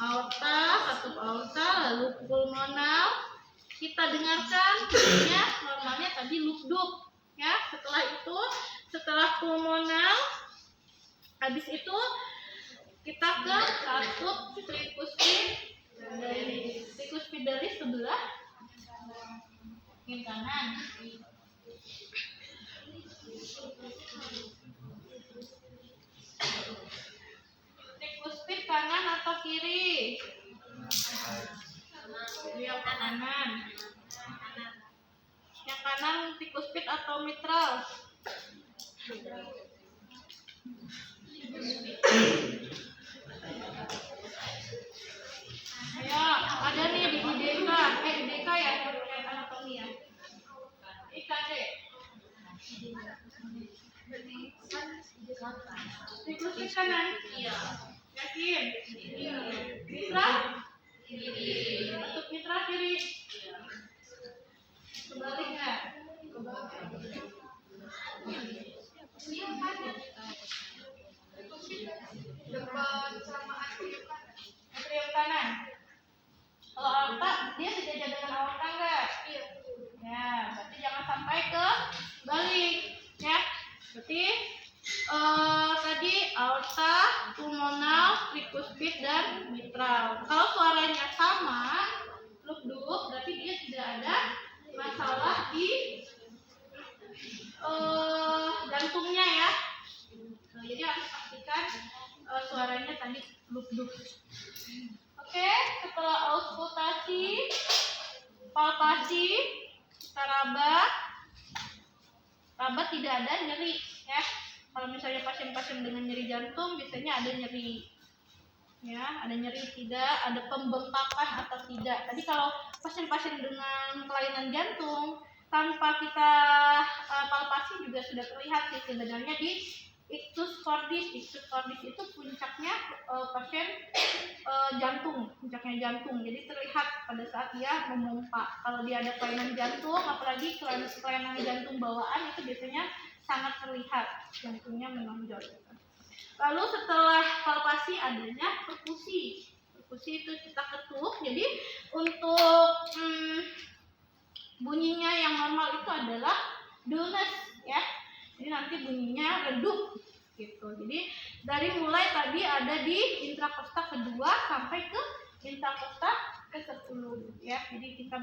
S1: Aorta, katup aorta, lalu pulmonal. Kita dengarkan bunyinya normalnya tadi luk-duk ya. Setelah itu, setelah pulmonal, habis itu kita ke katup tricuspid sebelah kanan. Tricuspid kanan atau kiri? Yang kanan. Yang kanan tricuspid atau mitral? Ayo, ada nih di IDK, IDK ya, terkait anatomi ya. IKD. Siklus kanan. Iya. Yakin? Iya. Mitra? Kiri. Bentuk mitra kiri. Sebaliknya. Depan sama atrium kanan. Kalau aorta dia sejajar dengan aorta enggak? Iya. Ya, berarti jangan sampai ke balik, ya. Berarti tadi aorta, pulmonal, tricuspid dan mitral. Kalau suaranya sama, luk-duk, berarti dia tidak ada masalah di jantungnya ya. Jadi harus pastikan suaranya tadi luk-duk. Oke, setelah auskultasi, palpasi, kita raba tidak ada nyeri ya. Kalau misalnya pasien-pasien dengan nyeri jantung biasanya ada nyeri ya, ada nyeri tidak, ada pembengkakan atau tidak. Tadi kalau pasien-pasien dengan kelainan jantung tanpa kita palpasi juga sudah terlihat sih sebenarnya di ictus cordis. Ictus cordis itu puncaknya pasien puncaknya jantung. Jadi terlihat pada saat dia memompa. Kalau dia ada kelainan jantung, apalagi kelainan jantung bawaan itu biasanya sangat terlihat jantungnya menonjol. Lalu setelah palpasi adanya perkusi. Perkusi itu kita ketuk. Jadi untuk bunyinya yang normal itu adalah dullness ya. Jadi nanti bunyinya redup gitu. Jadi dari mulai tadi ada di intrakosta kedua sampai ke intrakosta ke-10 ya. Jadi kita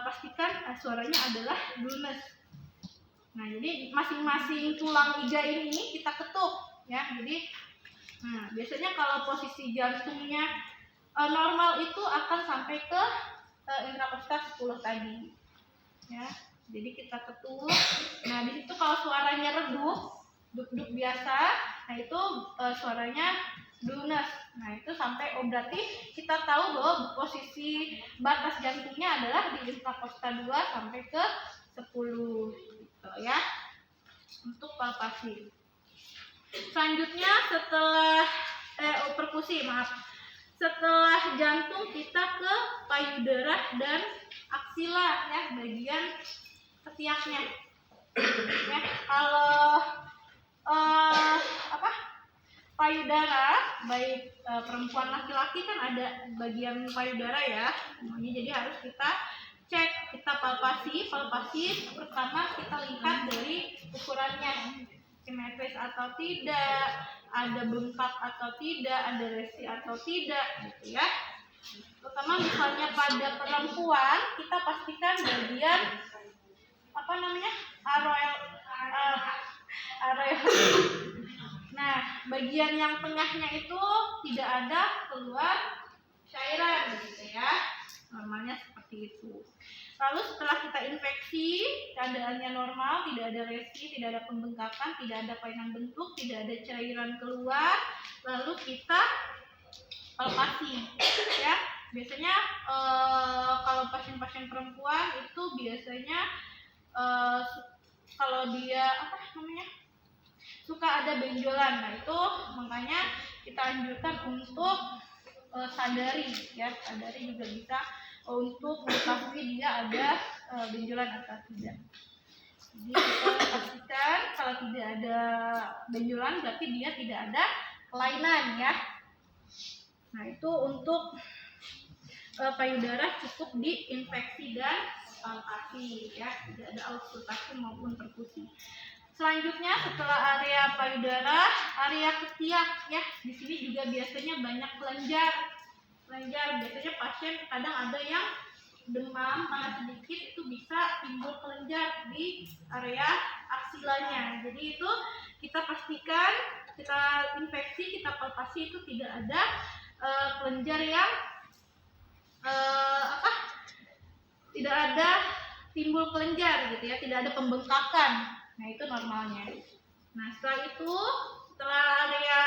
S1: pastikan suaranya adalah dullness. Nah, jadi masing-masing tulang iga ini kita ketuk ya. Jadi biasanya kalau posisi jantungnya normal itu akan sampai ke intrakosta 10 tadi. Ya. Jadi kita ketuk. Nah, di situ kalau suaranya redup, duk-duk biasa, nah itu suaranya dullness. Nah, itu sampai berarti kita tahu bahwa posisi batas jantungnya adalah di intrakosta 2 sampai ke 10 gitu ya. Untuk palpasi. Selanjutnya setelah perkusi, setelah jantung kita ke payudara dan aksila ya, bagian ketiaknya. Ya, kalau payudara baik perempuan laki-laki kan ada bagian payudara ya. Jadi harus kita cek, kita palpasi pertama kita lihat dari ukurannya, simetris atau tidak, ada bengkak atau tidak, ada resi atau tidak gitu ya. Terutama misalnya pada perempuan kita pastikan bagian areola. Nah, bagian yang tengahnya itu tidak ada keluar cairan gitu ya. Normalnya seperti itu. Lalu setelah kita infeksi, keadaannya normal, tidak ada resi, tidak ada pembengkakan, tidak ada kelainan bentuk, tidak ada cairan keluar, lalu kita palpasi ya. Biasanya kalau pasien-pasien perempuan itu biasanya kalau dia suka ada benjolan. Nah, itu makanya kita anjurkan untuk sadari juga bisa untuk mengetahui dia ada benjolan atau tidak. Jadi kita pastikan kalau tidak ada benjolan berarti dia tidak ada kelainan ya. Nah, itu untuk payudara cukup diinfeksi dan palpasi ya, tidak ada auskultasi maupun perkusi. Selanjutnya setelah area payudara, area ketiak ya. Di sini juga biasanya banyak kelenjar. Biasanya pasien kadang ada yang demam panas sedikit itu bisa timbul kelenjar di area aksilanya. Jadi itu kita pastikan, kita infeksi, kita palpasi itu tidak ada kelenjar yang tidak ada timbul kelenjar gitu ya, tidak ada pembengkakan. Nah, itu normalnya. Nah, setelah area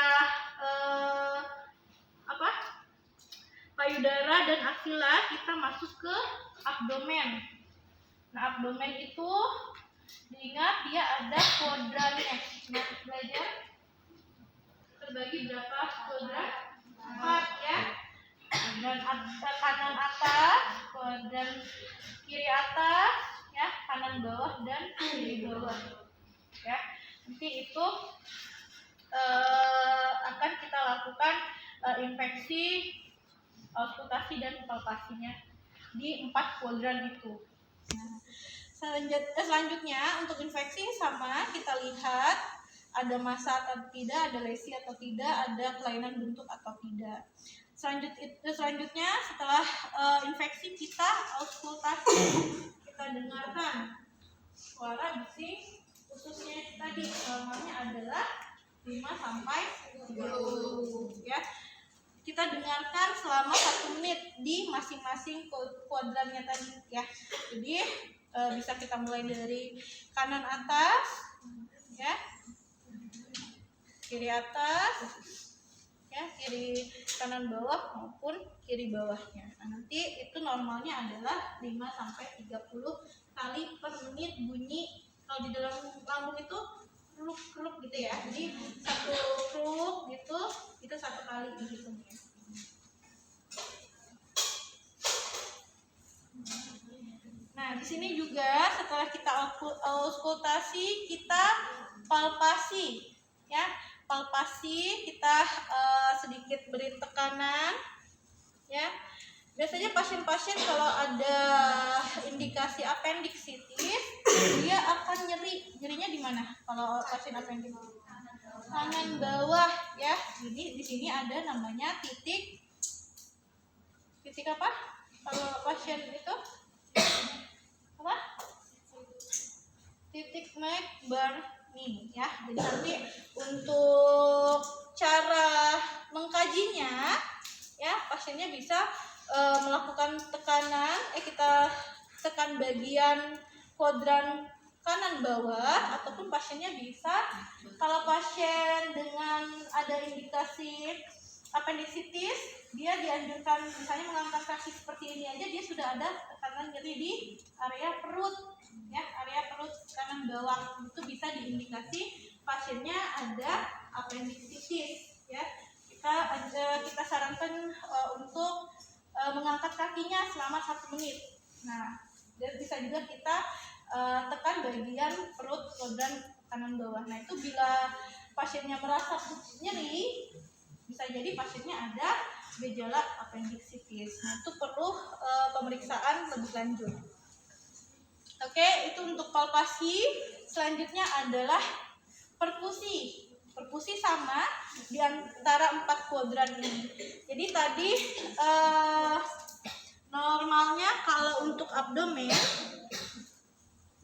S1: payudara dan aksila, kita masuk ke abdomen. Nah, abdomen itu diingat dia ada kuadrannya. Nah, belajar terbagi berapa kuadran? 4 ya. Kuadran kanan atas, kuadran kiri atas, ya, kanan bawah dan kiri bawah. Ya, nanti itu akan kita lakukan infeksi, auskultasi dan palpasinya di 4 kuadran itu. Nah, selanjutnya untuk infeksi sama kita lihat ada massa atau tidak, ada lesi atau tidak, ada kelainan bentuk atau tidak. Selanjutnya setelah infeksi kita auskultasi, kita dengarkan suara bising khususnya tadi normalnya adalah 5 sampai 30 ya. Kita dengarkan selama 1 menit di masing-masing kuadrannya tadi ya. Jadi bisa kita mulai dari kanan atas ya, kiri atas ya, kiri kanan bawah maupun kiri bawahnya. Nah, nanti itu normalnya adalah 5 sampai 30 kali per menit bunyi. Kalau di dalam lambung itu kruk-kruk gitu ya. Jadi 1 kruk gitu, itu 1 kali gitu ya. Nah, di sini juga setelah kita auskultasi, kita palpasi ya. Palpasi kita sedikit beri tekanan ya. Biasanya pasien-pasien kalau ada indikasi appendicitis, dia akan nyerinya di mana? Kalau pasien appendicitis kanan bawah ya. Jadi di sini ada namanya titik apa? Kalau pasien itu apa? Titik McBurney ya. Jadi nanti untuk cara mengkajinya ya, pasiennya bisa melakukan tekanan, kita tekan bagian kuadran kanan bawah, ataupun pasiennya bisa, kalau pasien dengan ada indikasi appendicitis, dia dianjurkan misalnya mengangkat kaki seperti ini aja, dia sudah ada tekanan nyeri di area perut ya, area perut kanan bawah. Itu bisa diindikasi pasiennya ada appendicitis ya. Kita sarankan untuk mengangkat kakinya selama 1 menit. Nah, dan bisa juga kita tekan bagian perut kuadran kanan bawah. Nah, itu bila pasiennya merasa nyeri, bisa jadi pasiennya ada gejala appendicitis. Nah, itu perlu pemeriksaan lebih lanjut. Oke, itu untuk palpasi. Selanjutnya adalah perkusi. Perkusi sama di antara 4 kuadran ini. Jadi tadi normalnya kalau untuk abdomen,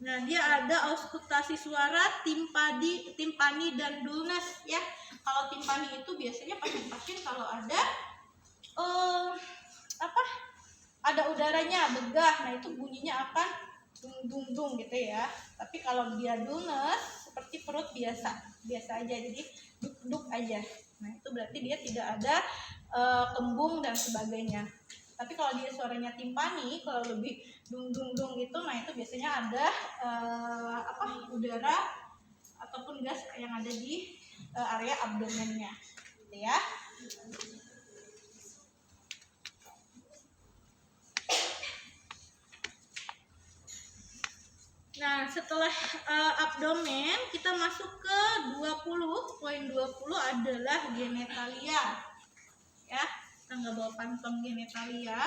S1: nah dia ada auskultasi suara, timpani dan dulness ya. Kalau timpani itu biasanya pasien-pasien kalau ada ada udaranya begah, nah itu bunyinya akan dung gitu ya. Tapi kalau dia dulness seperti perut biasa aja, jadi duk aja. Nah, itu berarti dia tidak ada kembung dan sebagainya. Tapi kalau dia suaranya timpani, kalau lebih dung itu, nah itu biasanya ada udara ataupun gas yang ada di area abdomennya, gitu ya. Nah, setelah abdomen, kita masuk ke 20. Poin 20 adalah genitalia. Ya, kita nggak bawa pantong genitalia.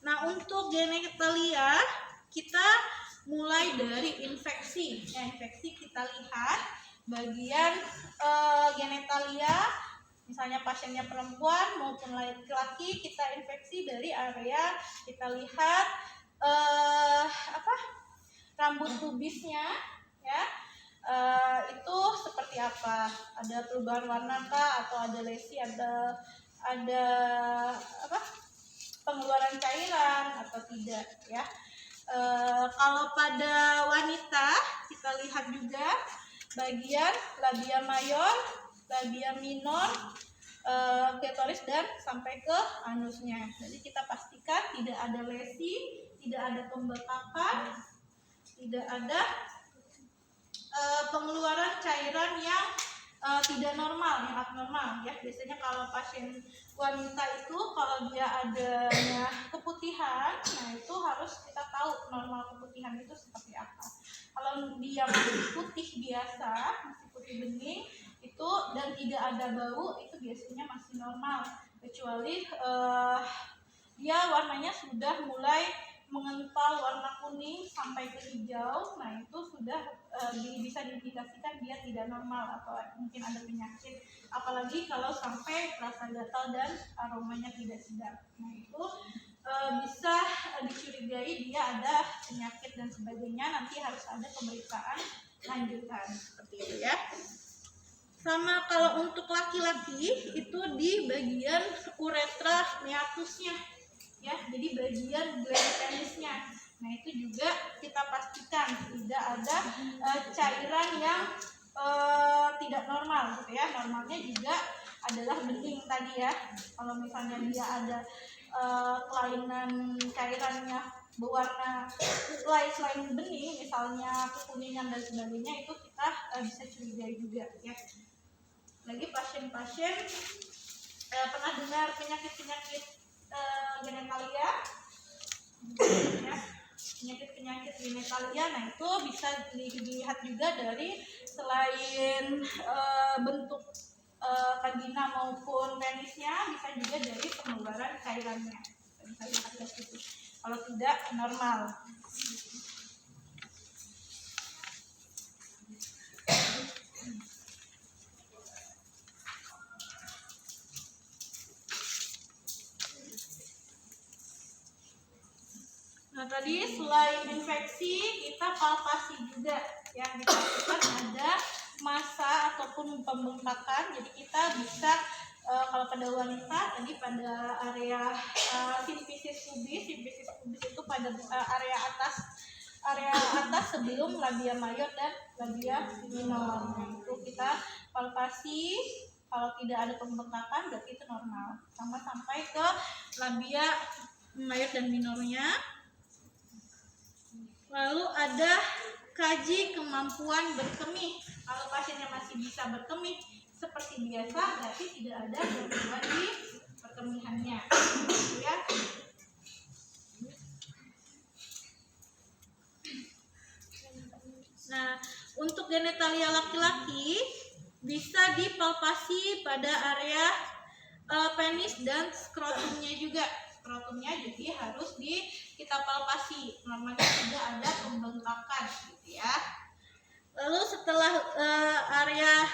S1: Nah, untuk genitalia, kita mulai dari infeksi. Ya, infeksi kita lihat bagian genitalia, misalnya pasiennya perempuan maupun laki-laki, kita infeksi dari area, kita lihat rambut pubisnya ya, itu seperti apa, ada perubahan warna kah, atau ada lesi, ada pengeluaran cairan atau tidak ya. Kalau pada wanita kita lihat juga bagian labia mayor, labia minor, klitoris dan sampai ke anusnya. Jadi kita pastikan tidak ada lesi, tidak ada pembekakan, tidak ada pengeluaran cairan yang tidak normal, yang abnormal ya. Biasanya kalau pasien wanita itu kalau dia adanya keputihan, nah itu harus kita tahu normal keputihan itu seperti apa. Kalau dia masih putih biasa, masih putih bening itu dan tidak ada bau, itu biasanya masih normal. Kecuali dia warnanya sudah mulai mengental warna kuning sampai ke hijau, nah itu sudah bisa diindikasikan dia tidak normal atau mungkin ada penyakit. Apalagi kalau sampai rasa gatal dan aromanya tidak sedap, nah itu bisa dicurigai dia ada penyakit dan sebagainya. Nanti harus ada pemeriksaan lanjutan seperti itu ya. Sama kalau untuk laki-laki itu di bagian uretra meatusnya ya, jadi bagian gland penisnya. Nah itu juga kita pastikan tidak ada cairan yang tidak normal gitu ya. Normalnya juga adalah bening tadi ya. Kalau misalnya dia ada kelainan cairannya berwarna selain bening, misalnya kekuningan dan sebagainya, itu kita bisa curigai juga ya. Lagi pasien-pasien pernah dengar penyakit-penyakit genitalia ya, penyakit genitalia. Nah itu bisa dilihat juga dari selain bentuk vagina maupun penisnya, bisa juga dari pengeluaran cairannya. Bisa lihat dari situ kalau tidak normal. Nah tadi selain infeksi kita palpasi juga ya, dipastikan ada massa ataupun pembengkakan. Jadi kita bisa kalau pada wanita tadi pada area simfisis pubis itu pada area atas sebelum labia mayor dan labia minor. Nah itu kita palpasi, kalau tidak ada pembengkakan berarti itu normal. Sama sampai ke labia mayor dan minornya. Lalu ada kaji kemampuan berkemih. Kalau pasiennya masih bisa berkemih seperti biasa, berarti tidak ada gangguan di perkemihannya ya. Nah untuk genitalia laki-laki bisa dipalpasi pada area penis dan skrotumnya juga. Skrotumnya jadi harus kita palpasi, normalnya tidak ada pembengkakan gitu ya. Lalu setelah area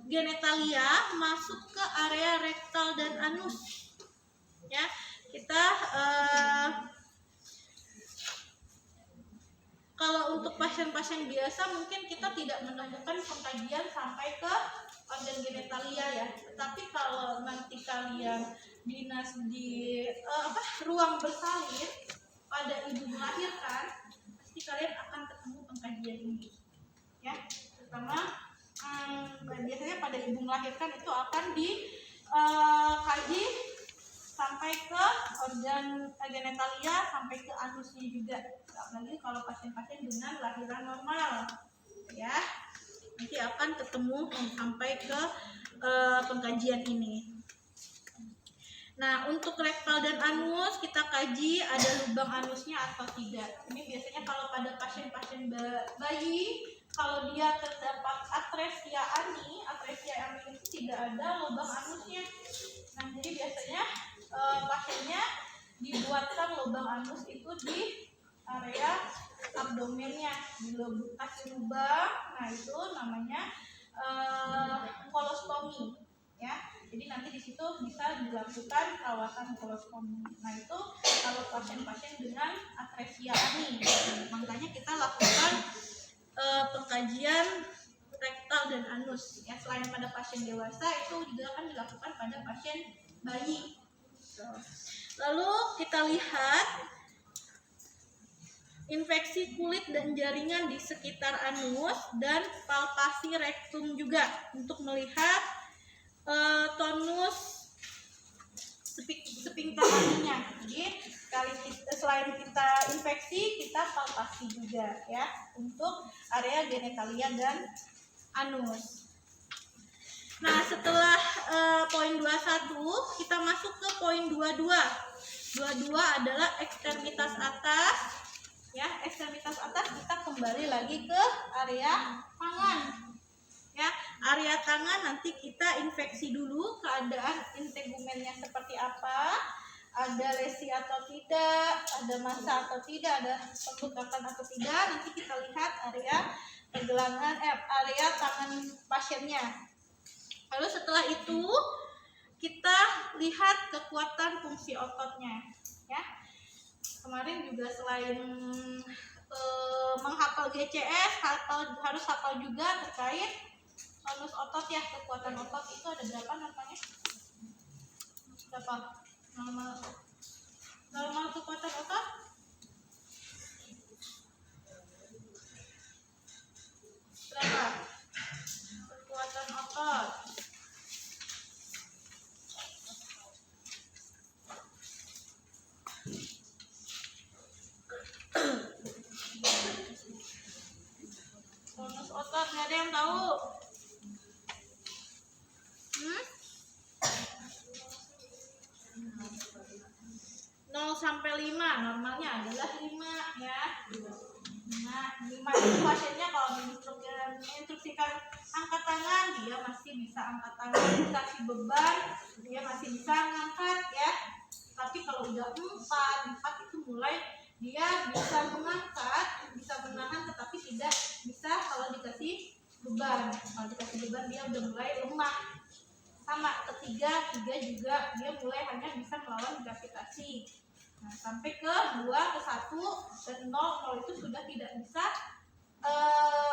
S1: genitalia masuk ke area rektal dan anus ya, kita kalau untuk pasien-pasien biasa mungkin kita tidak menemukan pengkajian sampai ke organ genitalia ya. Tetapi kalau nanti kalian dinas di ruang bersalin pada ibu melahirkan, pasti kalian akan ketemu pengkajian ini ya. Terutama biasanya pada ibu melahirkan itu akan dikaji sampai ke organ genitalia sampai ke anusnya juga. Apalagi kalau pasien-pasien dengan lahiran normal ya, nanti akan ketemu sampai ke pengkajian ini. Nah untuk rektal dan anus kita kaji ada lubang anusnya atau tidak. Ini biasanya kalau pada pasien-pasien bayi, kalau dia terdapat atresia ani itu tidak ada lubang anusnya. Nah jadi biasanya pasiennya dibuatkan lubang anus itu di area abdomennya, kasih lubang. Nah itu namanya kolostomi ya. Jadi nanti di situ bisa dilakukan perawatan kolostomi. Nah itu kalau pasien-pasien dengan atresia ani, makanya kita lakukan pengkajian rektal dan anus ya. Selain pada pasien dewasa, itu juga akan dilakukan pada pasien bayi. Lalu kita lihat infeksi kulit dan jaringan di sekitar anus, dan palpasi rektum juga untuk melihat tonus sphincter anusnya. Jadi selain kita infeksi, kita palpasi juga ya untuk area genitalia dan anus. Nah, setelah poin 21, kita masuk ke poin 22. 22 adalah ekstremitas atas. Ya, ekstremitas atas kita kembali lagi ke area tangan. Ya, area tangan nanti kita infeksi dulu keadaan integumennya seperti apa, ada lesi atau tidak, ada massa atau tidak, ada pembengkakan atau tidak. Nanti kita lihat area pergelangan area tangan pasiennya. Lalu setelah itu kita lihat kekuatan fungsi ototnya ya. Kemarin juga selain menghafal GCS, harus hafal juga terkait tonus otot ya. Kekuatan otot itu ada berapa namanya? Berapa? Normal kekuatan otot? Berapa? Kekuatan otot. Tonus otot nggak ada yang tahu? 0 sampai 5, normalnya adalah 5 ya. 5 itu pasiennya kalau menginstruksikan angkat tangan, dia masih bisa angkat tangan, dikasih beban, dia masih bisa ngangkat ya. Tapi kalau udah 4 itu mulai dia bisa mengangkat, bisa menahan, tetapi tidak bisa kalau dikasih beban. Kalau dikasih beban dia udah mulai lemah. Sama ketiga juga dia mulai hanya bisa melawan gravitasi. Nah, sampai ke 2, ke 1, dan 0 itu sudah tidak bisa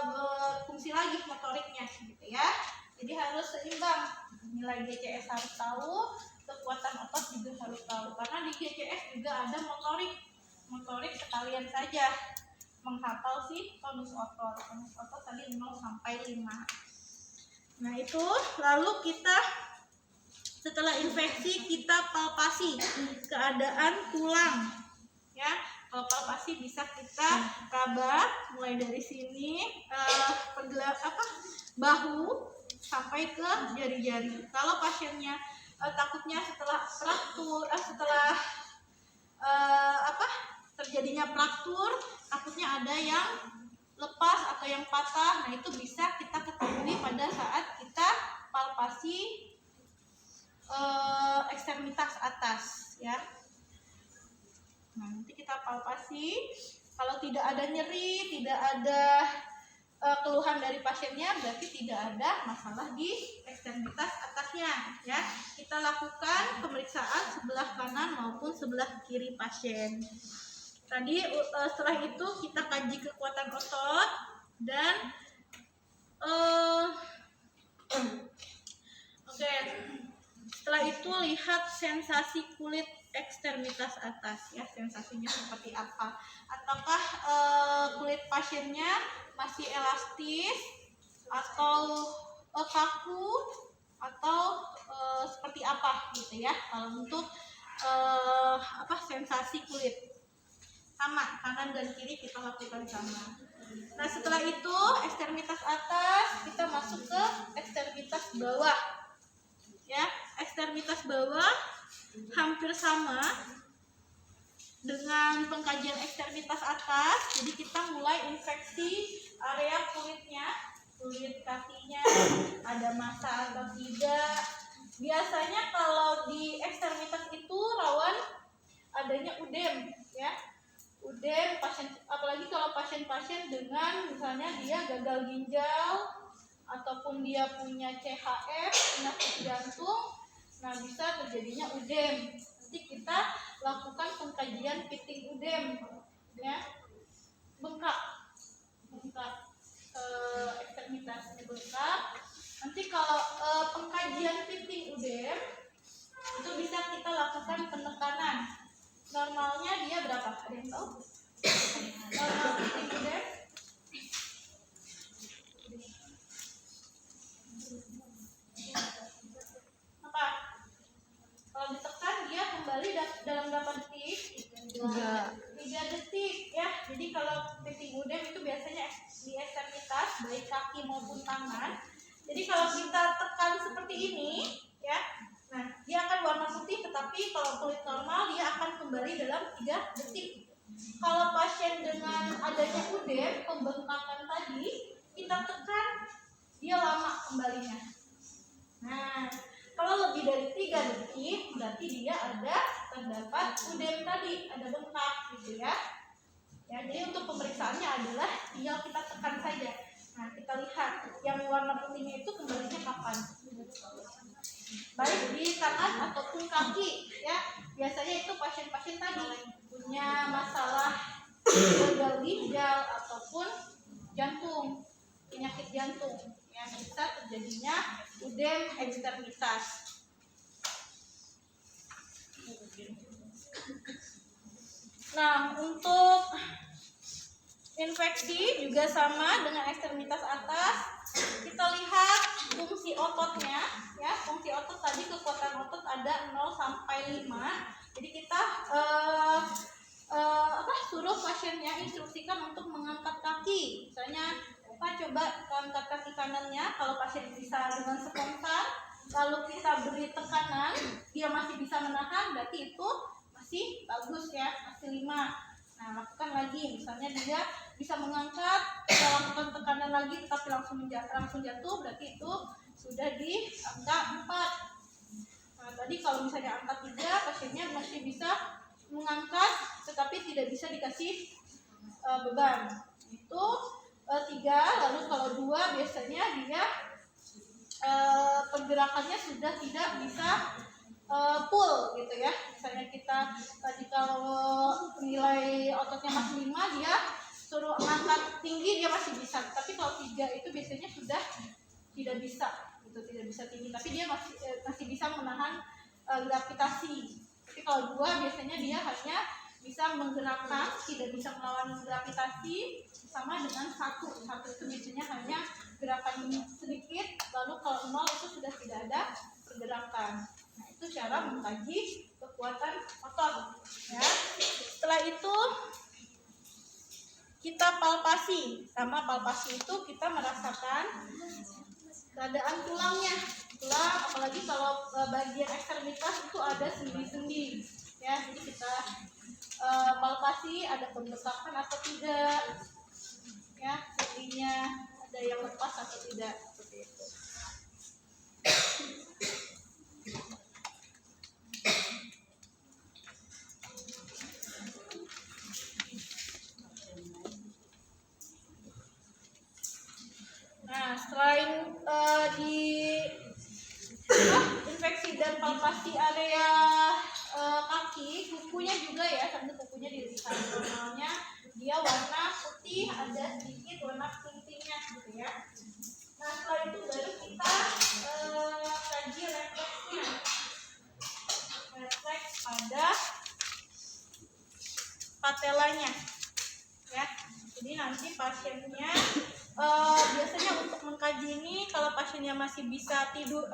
S1: berfungsi lagi motoriknya gitu ya. Jadi harus seimbang. Nilai GCS harus tahu, kekuatan otot juga harus tahu. Karena di GCS juga ada motorik sekalian saja menghafal si tonus otot. Tonus otot tadi 0 sampai 5. Nah, itu lalu kita setelah infeksi kita palpasi keadaan tulang ya. Kalau palpasi bisa kita raba mulai dari sini bahu sampai ke jari-jari. Kalau pasiennya takutnya setelah fraktur terjadinya fraktur, takutnya ada yang lepas atau yang patah, nah itu bisa kita ketahui pada saat kita palpasi ekstremitas atas ya. Nah, nanti kita palpasi, kalau tidak ada nyeri, tidak ada keluhan dari pasiennya, berarti tidak ada masalah di ekstremitas atasnya ya. Kita lakukan pemeriksaan sebelah kanan maupun sebelah kiri pasien. Tadi setelah itu kita kaji kekuatan otot dan setelah itu lihat sensasi kulit ekstremitas atas ya, sensasinya seperti apa. Ataukah kulit pasiennya masih elastis atau kaku atau seperti apa gitu ya. Kalau untuk sensasi kulit sama kanan dan kiri kita lakukan sama. Nah, setelah itu ekstremitas atas kita masuk ke ekstremitas bawah ya. Ekstremitas bawah hampir sama dengan pengkajian ekstremitas atas. Jadi kita mulai infeksi area kulitnya, kulit kakinya ada massa atau tidak. Biasanya kalau di ekstremitas itu rawan adanya udem ya. Udem pasien, apalagi kalau pasien-pasien dengan misalnya dia gagal ginjal ataupun dia punya CHF, penyakit jantung, nah bisa terjadinya udem. Nanti kita lakukan pengkajian fitting udem ya. Bengkak ekstremitasnya bengkak. Nanti kalau pengkajian fitting udem itu bisa kita lakukan penekanan. Normalnya dia berapa? Ada yang tahu? udem. Apa? Kalau ditekan dia kembali dalam berapa detik? 3 detik ya. Jadi kalau titik udem itu biasanya di ekstremitas baik kaki maupun tangan. Jadi kalau kita tekan seperti ini ya, nah dia akan warna putih, tetapi kalau kulit normal dia akan kembali dalam 3 detik. Kalau pasien dengan adanya udem, pembengkakan tadi, kita tekan dia lama kembalinya. Nah, kalau lebih dari 3 detik, berarti dia terdapat udem tadi, ada bengkak gitu ya. Ya, jadi untuk pemeriksaannya adalah tinggal kita tekan saja. Nah, kita lihat yang warna putihnya itu kembalinya kapan. Baik di tangan ataupun kaki ya. Biasanya itu pasien-pasien tadi punya masalah gagal ginjal ataupun jantung, penyakit jantung yang bisa terjadinya udem ekstremitas. Nah, untuk infeksi juga sama dengan ekstremitas atas. Kita lihat fungsi ototnya ya. Fungsi otot tadi, kekuatan otot ada 0 sampai 5. Jadi kita suruh pasiennya, instruksikan untuk mengangkat kaki. Misalnya Pak coba angkat kaki kanannya. Kalau pasien bisa dengan spontan, lalu kita beri tekanan, dia masih bisa menahan, berarti itu masih bagus ya, masih 5. Nah, lakukan lagi. Misalnya dia bisa mengangkat, kita lakukan tekanan lagi tetapi langsung jatuh, berarti itu sudah di angka 4. Nah, tadi kalau misalnya angka 3, pasiennya masih bisa mengangkat tetapi tidak bisa dikasih beban. Itu 3. Lalu kalau 2 biasanya dia pergerakannya sudah tidak bisa full gitu ya. Misalnya kita tadi kalau nilai ototnya masih 5, dia suruh angkat tinggi dia masih bisa. Tapi kalau 3 itu biasanya sudah tidak bisa, gitu, tidak bisa tinggi. Tapi dia masih bisa menahan gravitasi. Tapi kalau 2 biasanya dia hanya bisa menggerakkan, tidak bisa melawan gravitasi. Sama dengan 1 itu biasanya hanya gerakan sedikit. Lalu kalau 0 itu sudah tidak ada pergerakan. Nah, itu cara mengkaji kekuatan otot ya. Setelah itu kita palpasi. Sama palpasi itu kita merasakan keadaan tulangnya. Tulang, apalagi kalau bagian ekstremitas itu ada sendi-sendi ya. Jadi kita palpasi ada pembekakan atau tidak ya, sendinya ada yang lepas atau tidak, seperti itu. Nah, selain infeksi dan palpasi area kaki, kukunya juga ya, sambil kukunya dilihat. Normalnya dia warna putih, ada sedikit warna pink-pinknya gitu ya. Nah, setelah itu baru kita kaji refleksnya. Refleks pada patelanya ya. Jadi nanti pasiennya biasanya untuk mengkaji ini, kalau pasiennya masih bisa tidur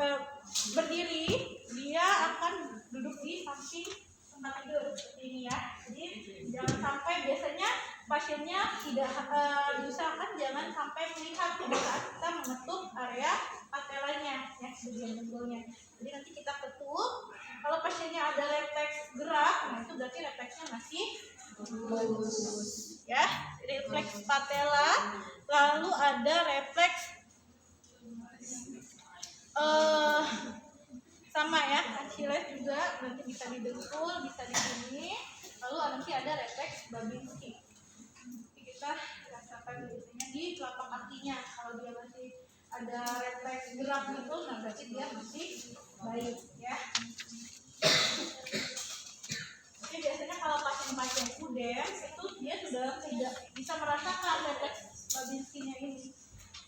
S1: berdiri, dia akan duduk di samping tempat tidur seperti ini ya. Jadi jangan sampai, biasanya pasiennya tidak diusahakan jangan sampai melihat pada saat kita mengetuk area patelanya ya, bagian dengkulnya. Jadi nanti kita ketuk. Kalau pasiennya ada refleks gerak, nah itu berarti refleksnya masih bagus ya. Refleks patella, lalu ada refleks sama ya, Achilles juga nanti bisa di dengkul, bisa di sini. Lalu nanti ada refleks Babinski. Nanti kita rasakan biasanya di telapak kakinya. Kalau dia masih ada refleks gerak gitu, nah berarti dia masih baik ya. Jadi biasanya kalau pasien-pasien udem itu dia sudah tidak bisa merasakan refleks Babinskinya ini,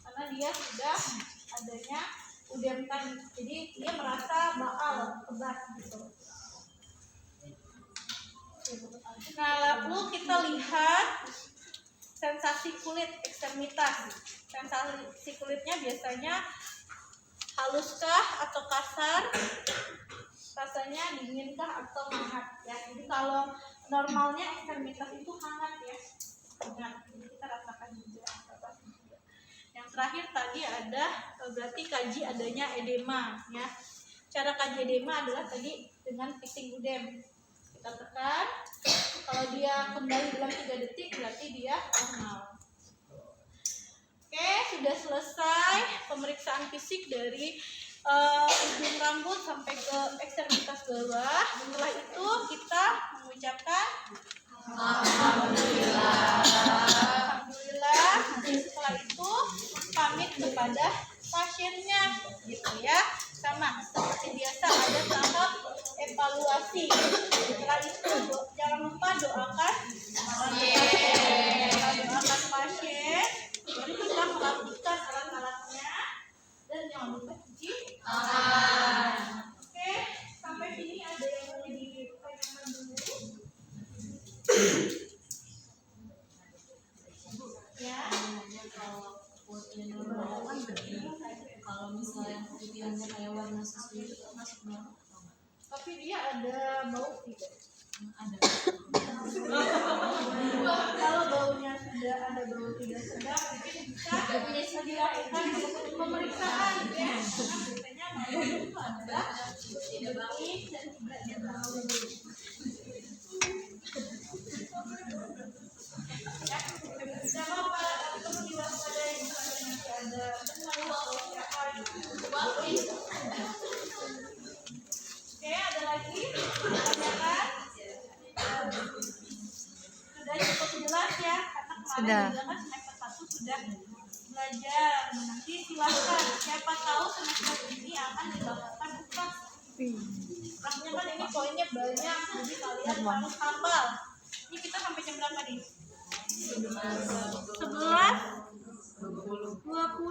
S1: karena dia sudah adanya udem tadi. Jadi dia merasa baal, kebas gitu. Nah, lalu kita kita lihat sensasi kulit ekstremitas. Sensasi kulitnya biasanya haluskah atau kasar, rasanya dinginkah atau hangat ya. Jadi kalau normalnya ekstremitas itu hangat ya, hangat. Jadi kita rasakan juga. Yang terakhir tadi ada berarti kaji adanya edema ya. Cara kaji edema adalah tadi dengan fixing udem. Kita tekan, kalau dia kembali dalam 3 detik berarti dia normal. Oke, sudah selesai pemeriksaan fisik dari ujung rambut sampai ke ekstremitas bawah. Setelah itu kita mengucapkan Alhamdulillah. Alhamdulillah. Setelah itu pamit kepada pasiennya, gitu ya. Sama seperti biasa ada tahap evaluasi. Setelah itu jangan lupa doakan pasien. Jadi kita melakukan alat-alatnya dan jangan lupa cuci tangan. Oke, sampai sini ada yang mau ditanyakan dulu? Ya.
S3: Kalau misalnya putihnya kayak warna susu itu masuk normal atau enggak?
S1: Tapi dia ada bau tidak?
S3: Ada.
S1: Kalau baunya sudah ada bau tidak sedap, mungkin bisa dilakukan pemeriksaan ya. Biasanya bau itu adalah tidak baik dan tidak terlalu baik. Ya, jangan lupa perlu diwaspadai misalnya masih ada bau apa gitu. Oke, ada lagi pertanyaan? Sudah cukup jelas ya, karena kemarin juga kan semester 1 sudah belajar. Nanti silahkan, siapa tahu semester ini akan dilakukan UPAS. UPASnya kan ini poinnya banyak, jadi kalian harus hafal. Ini kita sampai jam berapa nih? 11:20.